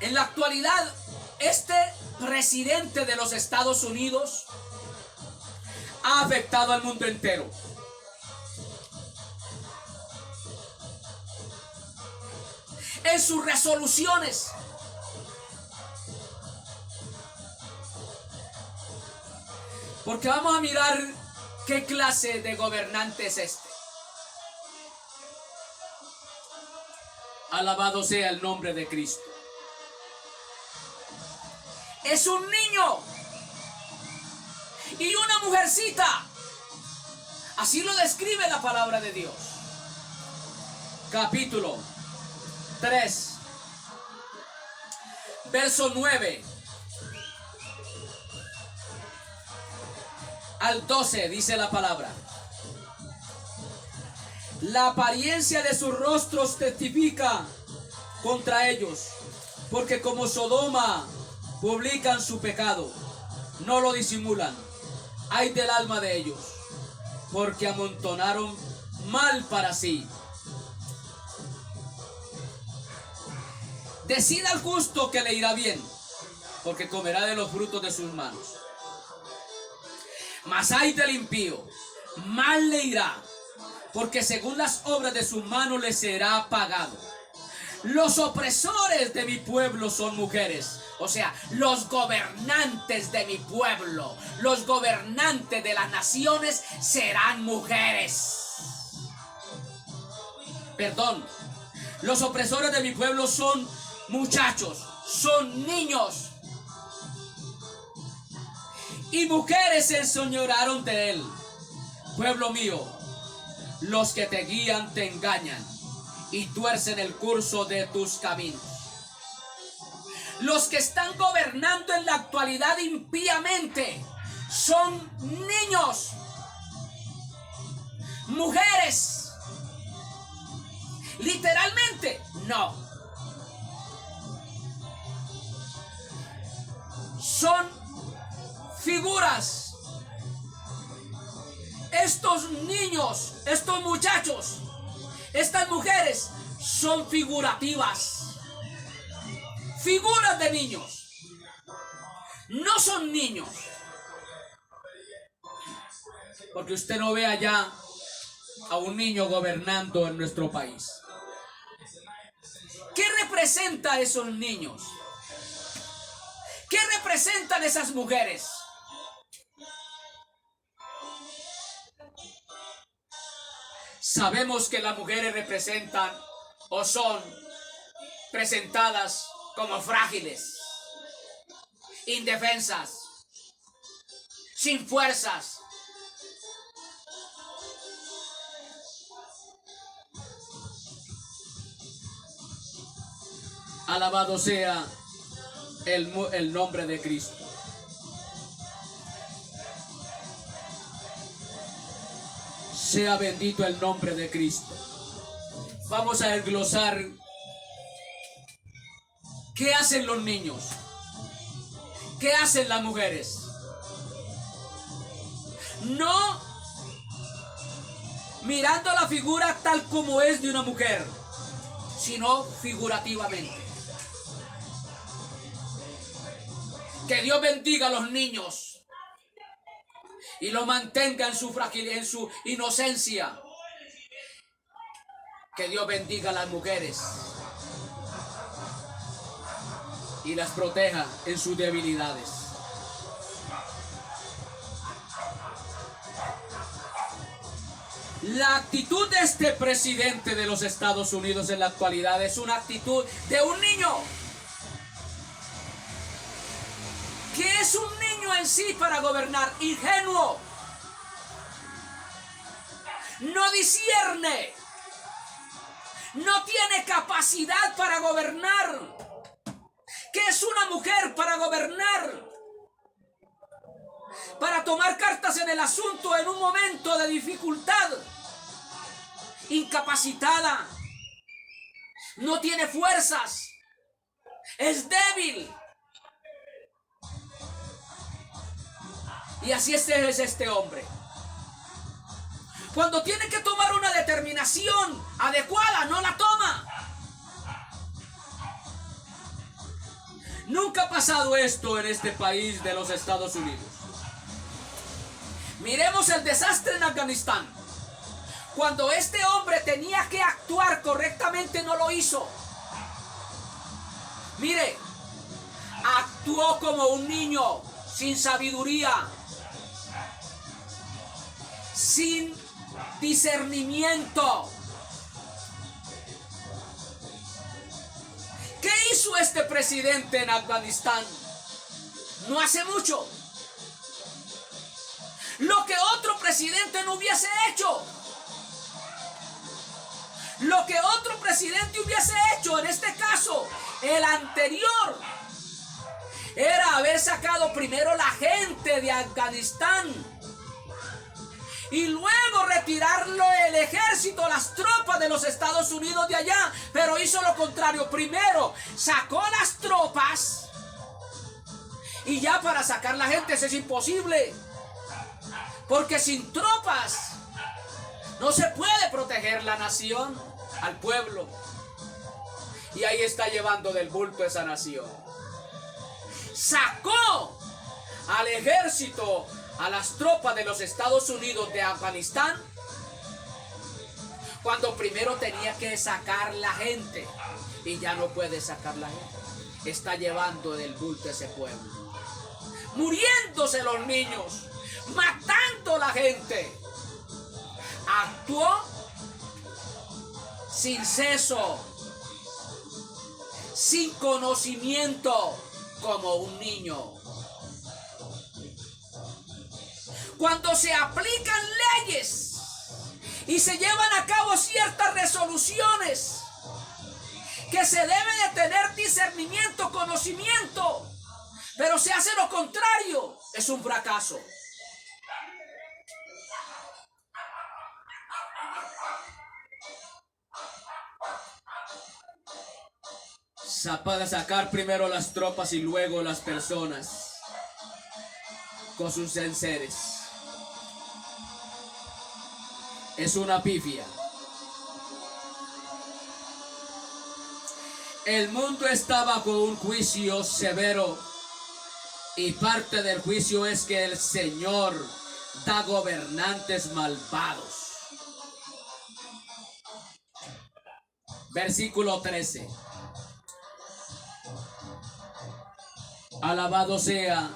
En la actualidad, este presidente de los Estados Unidos ha afectado al mundo entero. En sus resoluciones, porque vamos a mirar qué clase de gobernante es este. Alabado sea el nombre de Cristo. Es un niño y una mujercita. Así lo describe la palabra de Dios. Capítulo 3, verso 9 al 12 dice la palabra: la apariencia de sus rostros testifica contra ellos, porque como Sodoma publican su pecado, no lo disimulan. Ay del alma de ellos, porque amontonaron mal para sí. Decida al justo que le irá bien, porque comerá de los frutos de sus manos. Mas ay del impío, mal le irá, porque según las obras de sus manos le será pagado. Los opresores de mi pueblo son mujeres. O sea, los gobernantes de mi pueblo, los gobernantes de las naciones serán mujeres. Perdón, los opresores de mi pueblo son muchachos, son niños. Y mujeres se enseñorearon de él. Pueblo mío, los que te guían te engañan y tuercen el curso de tus caminos. Los que están gobernando en la actualidad impíamente son niños, mujeres. Literalmente, no. Son figuras. Estos niños, estos muchachos, estas mujeres son figurativas. Figuras de niños. No son niños. Porque usted no ve allá a un niño gobernando en nuestro país. ¿Qué representa a esos niños? ¿Qué representan esas mujeres? Sabemos que las mujeres representan o son presentadas como frágiles, indefensas, sin fuerzas. Alabado sea el nombre de Cristo. Sea bendito el nombre de Cristo. Vamos a desglosar qué hacen los niños, qué hacen las mujeres. No mirando la figura tal como es de una mujer, sino figurativamente. Que Dios bendiga a los niños y los mantenga en su fragilidad, en su inocencia. Que Dios bendiga a las mujeres y las proteja en sus debilidades. La actitud de este presidente de los Estados Unidos en la actualidad es una actitud de un niño. ¿Qué es un niño en sí para gobernar? Ingenuo. No discierne. No tiene capacidad para gobernar. ¿Qué es una mujer para gobernar? Para tomar cartas en el asunto en un momento de dificultad. Incapacitada. No tiene fuerzas. Es débil. Y así es este hombre. Cuando tiene que tomar una determinación adecuada, no la toma. Nunca ha pasado esto en este país de los Estados Unidos. Miremos el desastre en Afganistán. Cuando este hombre tenía que actuar correctamente, no lo hizo. Mire, actuó como un niño, sin sabiduría, sin discernimiento. ¿Qué hizo este presidente en Afganistán? No hace mucho. Lo que otro presidente no hubiese hecho. Lo que otro presidente hubiese hecho, en este caso, el anterior, era haber sacado primero la gente de Afganistán y luego retirarlo el ejército, las tropas de los Estados Unidos de allá. Pero hizo lo contrario. Primero sacó las tropas y ya para sacar la gente eso es imposible. Porque sin tropas no se puede proteger la nación, al pueblo. Y ahí está llevando del bulto esa nación. Sacó al ejército, a las tropas de los Estados Unidos de Afganistán, cuando primero tenía que sacar la gente. Y ya no puede sacar la gente. Está llevando del bulto ese pueblo. Muriéndose los niños. Matando la gente. Actuó sin ceso, sin conocimiento, como un niño. Cuando se aplican leyes y se llevan a cabo ciertas resoluciones que se debe de tener discernimiento, conocimiento, pero se hace lo contrario, es un fracaso. Para sacar primero las tropas y luego las personas con sus enseres. Es una pifia. El mundo está bajo un juicio severo y parte del juicio es que el Señor da gobernantes malvados. Versículo 13. Alabado sea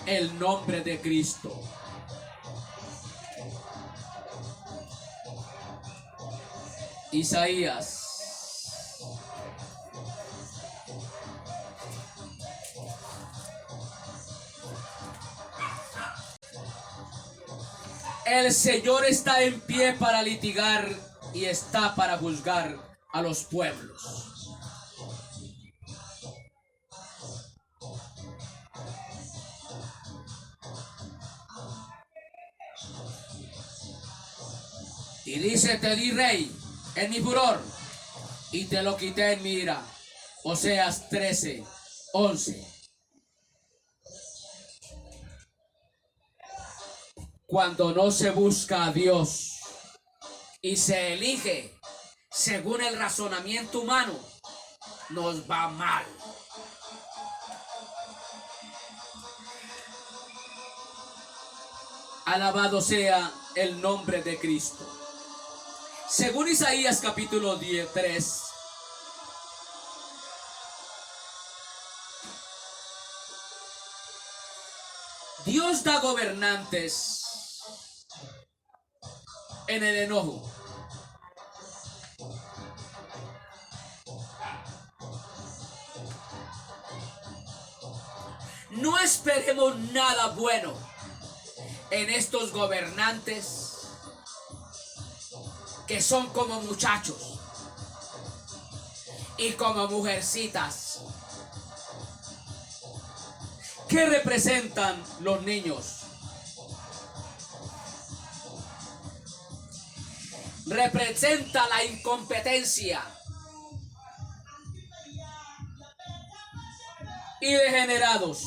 el nombre de Cristo. Isaías. El Señor está en pie para litigar y está para juzgar a los pueblos. Y dice, te di rey en mi furor y te lo quité en mi ira. Oseas 13:11. Cuando no se busca a Dios y se elige según el razonamiento humano, nos va mal. Alabado sea el nombre de Cristo. Según Isaías capítulo 3, Dios da gobernantes en el enojo. No esperemos nada bueno en estos gobernantes que son como muchachos y como mujercitas. ¿Qué representan los niños? Representa la incompetencia y degenerados,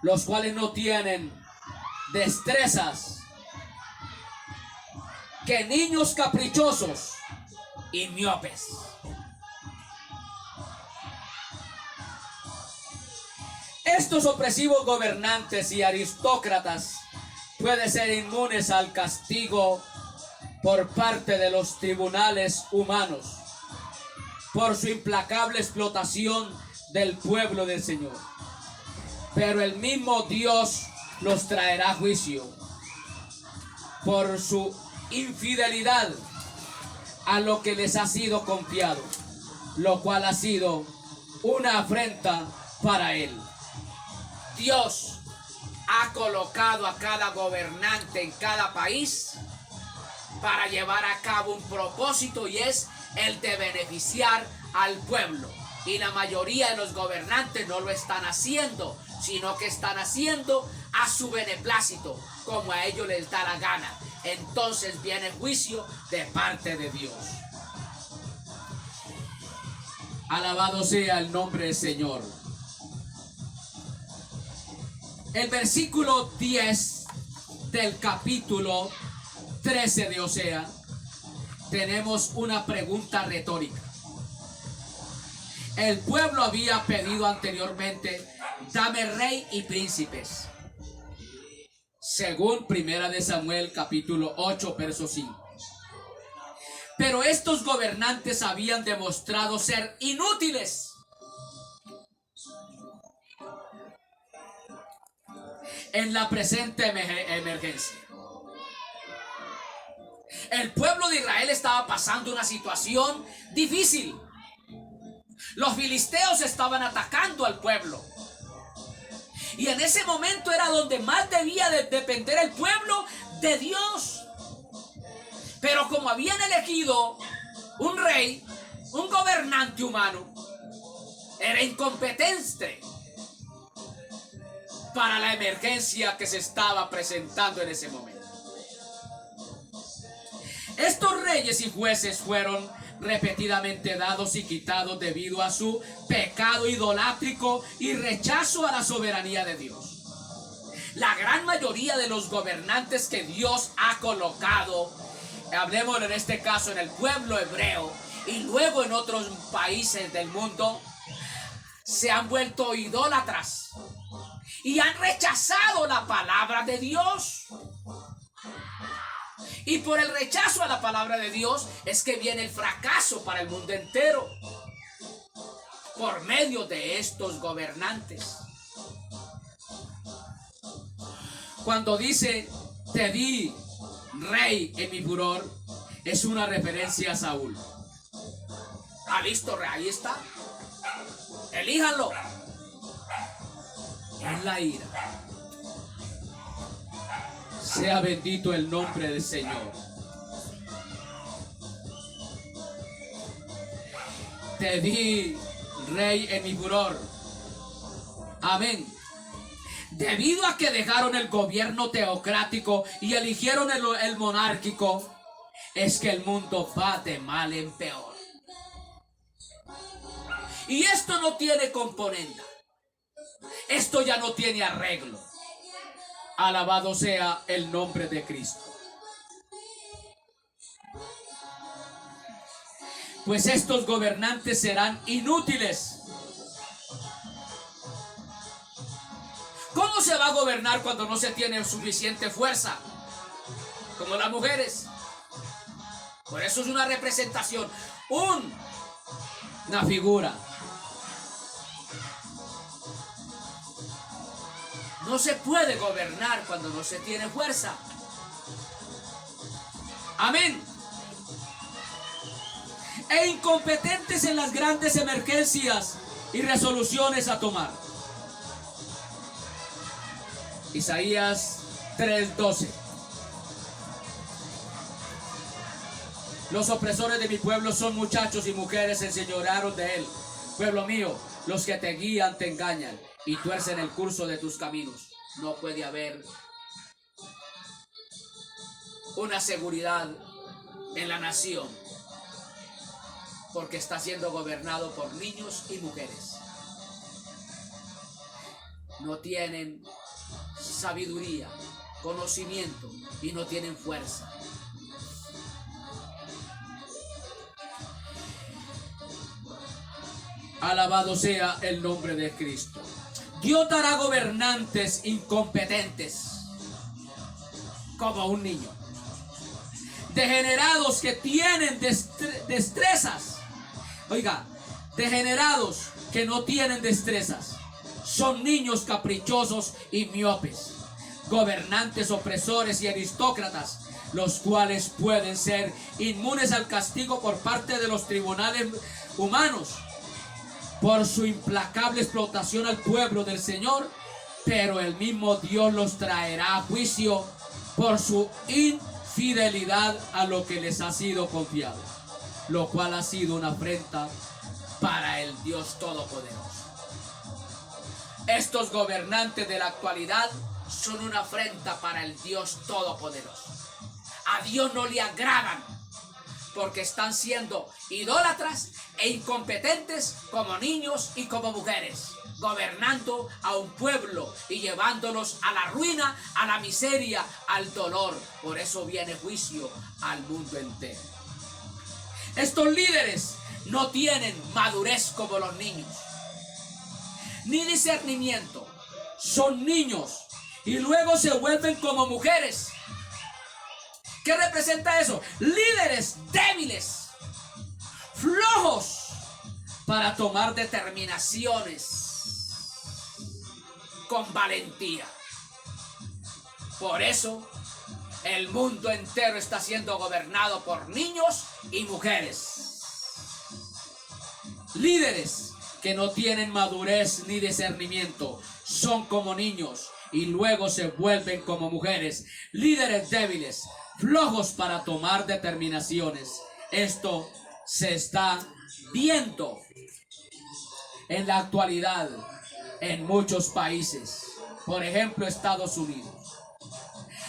los cuales no tienen destrezas que niños caprichosos y miopes. Estos opresivos gobernantes y aristócratas pueden ser inmunes al castigo por parte de los tribunales humanos por su implacable explotación del pueblo del Señor. Pero el mismo Dios los traerá a juicio por su infidelidad a lo que les ha sido confiado, lo cual ha sido una afrenta para él. Dios ha colocado a cada gobernante en cada país para llevar a cabo un propósito, y es el de beneficiar al pueblo. Y la mayoría de los gobernantes no lo están haciendo, sino que están haciendo a su beneplácito, como a ellos les da la gana. Entonces viene juicio de parte de Dios. Alabado sea el nombre del Señor. El versículo 10 del capítulo 13 de Oseas, tenemos una pregunta retórica. El pueblo había pedido anteriormente, dame rey y príncipes, según 1 Samuel capítulo 8 verso 5. Pero estos gobernantes habían demostrado ser inútiles. En la presente emergencia, el pueblo de Israel estaba pasando una situación difícil. Los filisteos estaban atacando al pueblo, y en ese momento era donde más debía de depender el pueblo de Dios. Pero como habían elegido un rey, un gobernante humano, era incompetente para la emergencia que se estaba presentando en ese momento. Estos reyes y jueces fueron repetidamente dados y quitados debido a su pecado idolátrico y rechazo a la soberanía de Dios. La gran mayoría de los gobernantes que Dios ha colocado, hablemos en este caso en el pueblo hebreo y luego en otros países del mundo, se han vuelto idólatras y han rechazado la palabra de Dios. Y por el rechazo a la palabra de Dios es que viene el fracaso para el mundo entero, por medio de estos gobernantes. Cuando dice, te di rey en mi furor, es una referencia a Saúl. ¿Ha visto? Ahí está. Elíjanlo. Es la ira. Sea bendito el nombre del Señor. Te di rey en mi furor. Amén. Debido a que dejaron el gobierno teocrático y eligieron el monárquico, es que el mundo va de mal en peor. Y esto no tiene componenda. Esto ya no tiene arreglo. Alabado sea el nombre de Cristo. Pues estos gobernantes serán inútiles. ¿Cómo se va a gobernar cuando no se tiene suficiente fuerza? Como las mujeres. Por eso es una representación, una figura. No se puede gobernar cuando no se tiene fuerza. Amén. E incompetentes en las grandes emergencias y resoluciones a tomar. Isaías 3:12. Los opresores de mi pueblo son muchachos y mujeres, se enseñorearon de él. Pueblo mío, los que te guían te engañan y tuercen el curso de tus caminos. No puede haber una seguridad en la nación porque está siendo gobernado por niños y mujeres. No tienen sabiduría, conocimiento y no tienen fuerza. Alabado sea el nombre de Cristo. Dios dará gobernantes incompetentes como un niño, degenerados que tienen destrezas. Oiga, degenerados que no tienen destrezas. Son niños caprichosos y miopes, gobernantes opresores y aristócratas, los cuales pueden ser inmunes al castigo por parte de los tribunales humanos por su implacable explotación al pueblo del Señor, pero el mismo Dios los traerá a juicio por su infidelidad a lo que les ha sido confiado, lo cual ha sido una afrenta para el Dios Todopoderoso. Estos gobernantes de la actualidad son una afrenta para el Dios Todopoderoso. A Dios no le agradan porque están siendo idólatras e incompetentes como niños y como mujeres, gobernando a un pueblo y llevándolos a la ruina, a la miseria, al dolor. Por eso viene juicio al mundo entero. Estos líderes no tienen madurez como los niños, ni discernimiento. Son niños y luego se vuelven como mujeres. ¿Qué representa eso? Líderes débiles, flojos para tomar determinaciones con valentía. Por eso el mundo entero está siendo gobernado por niños y mujeres. Líderes que no tienen madurez ni discernimiento, son como niños y luego se vuelven como mujeres. Líderes débiles, flojos para tomar determinaciones. Esto se está viendo en la actualidad en muchos países, por ejemplo Estados Unidos.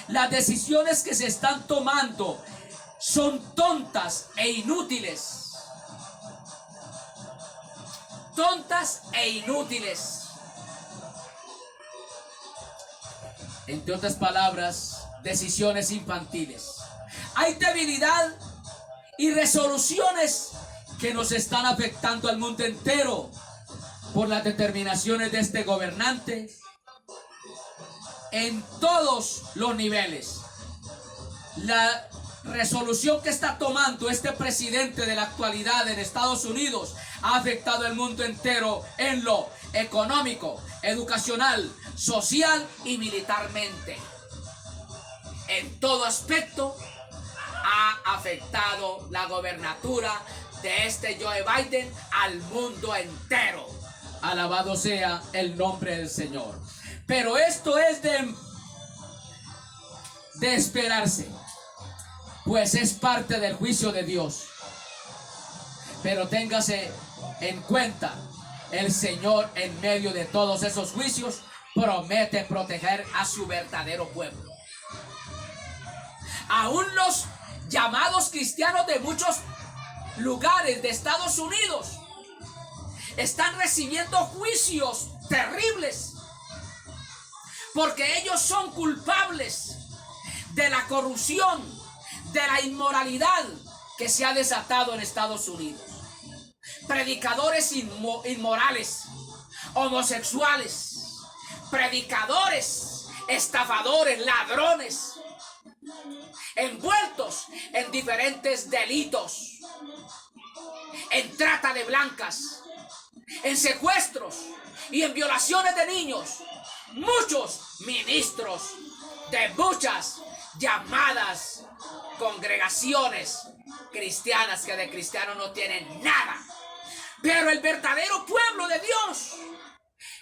Las decisiones que se están tomando son tontas e inútiles. Tontas e inútiles. Entre otras palabras, decisiones infantiles. Hay debilidad y resoluciones que nos están afectando al mundo entero por las determinaciones de este gobernante en todos los niveles. La resolución que está tomando este presidente de la actualidad en Estados Unidos ha afectado al mundo entero en lo económico, educacional, social y militarmente. En todo aspecto ha afectado la gobernatura de este Joe Biden al mundo entero. Alabado sea el nombre del Señor. Pero esto es de esperarse, pues es parte del juicio de Dios. Pero téngase en cuenta, el Señor en medio de todos esos juicios promete proteger a su verdadero pueblo. Aún los llamados cristianos de muchos lugares de Estados Unidos están recibiendo juicios terribles porque ellos son culpables de la corrupción, de la inmoralidad que se ha desatado en Estados Unidos. Predicadores inmorales, homosexuales, predicadores, estafadores, ladrones, envueltos en diferentes delitos, en trata de blancas, en secuestros y en violaciones de niños. Muchos ministros de muchas llamadas congregaciones cristianas que de cristianos no tienen nada. Pero el verdadero pueblo de Dios,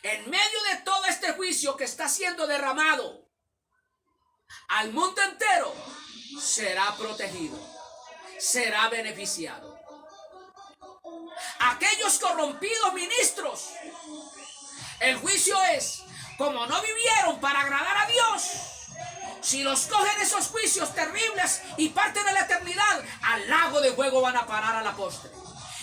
en medio de todo este juicio que está siendo derramado al mundo entero, será protegido, será beneficiado. Aquellos corrompidos ministros, el juicio es, como no vivieron para agradar a Dios, si los cogen esos juicios terribles y parten de la eternidad, al lago de fuego van a parar a la postre.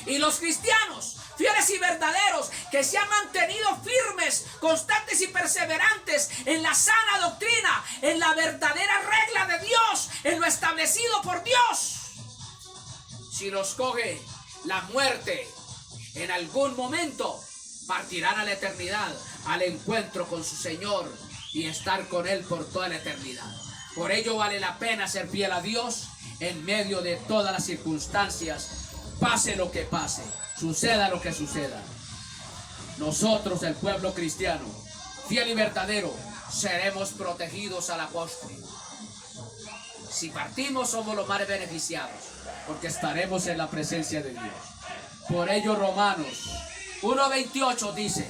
Y los cristianos, fieles y verdaderos, que se han mantenido firmes, constantes y perseverantes en la sana doctrina, en la verdadera regla de Dios, en lo establecido por Dios, si los coge la muerte, en algún momento partirán a la eternidad, al encuentro con su Señor y estar con Él por toda la eternidad. Por ello vale la pena ser fiel a Dios en medio de todas las circunstancias, pase lo que pase, suceda lo que suceda. Nosotros, el pueblo cristiano, fiel y verdadero, seremos protegidos a la postre. Si partimos, somos los más beneficiados, porque estaremos en la presencia de Dios. Por ello, Romanos 1:28 dice,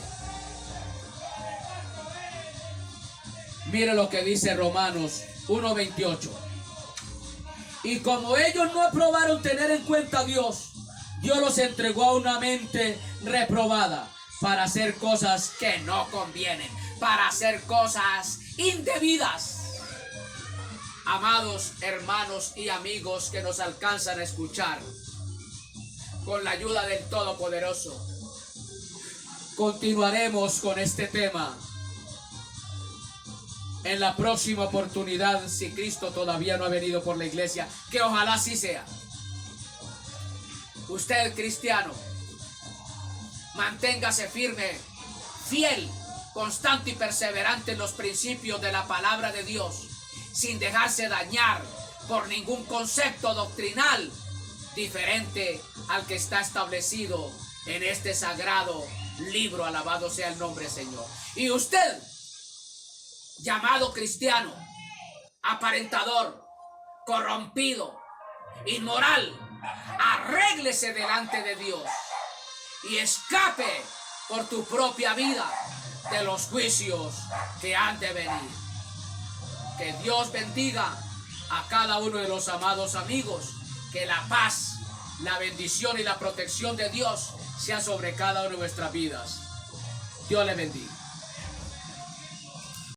mire lo que dice Romanos 1:28. Y como ellos no aprobaron tener en cuenta a Dios, Dios los entregó a una mente reprobada para hacer cosas que no convienen, para hacer cosas indebidas. Amados hermanos y amigos que nos alcanzan a escuchar, con la ayuda del Todopoderoso, continuaremos con este tema en la próxima oportunidad, si Cristo todavía no ha venido por la iglesia, que ojalá así sea. Usted, cristiano, manténgase firme, fiel, constante y perseverante en los principios de la palabra de Dios, sin dejarse dañar por ningún concepto doctrinal diferente al que está establecido en este sagrado libro. Alabado sea el nombre del Señor. Y usted, llamado cristiano, aparentador, corrompido, inmoral, arréglese delante de Dios y escape por tu propia vida de los juicios que han de venir. Que Dios bendiga a cada uno de los amados amigos. Que la paz, la bendición y la protección de Dios sea sobre cada una de nuestras vidas. Dios le bendiga.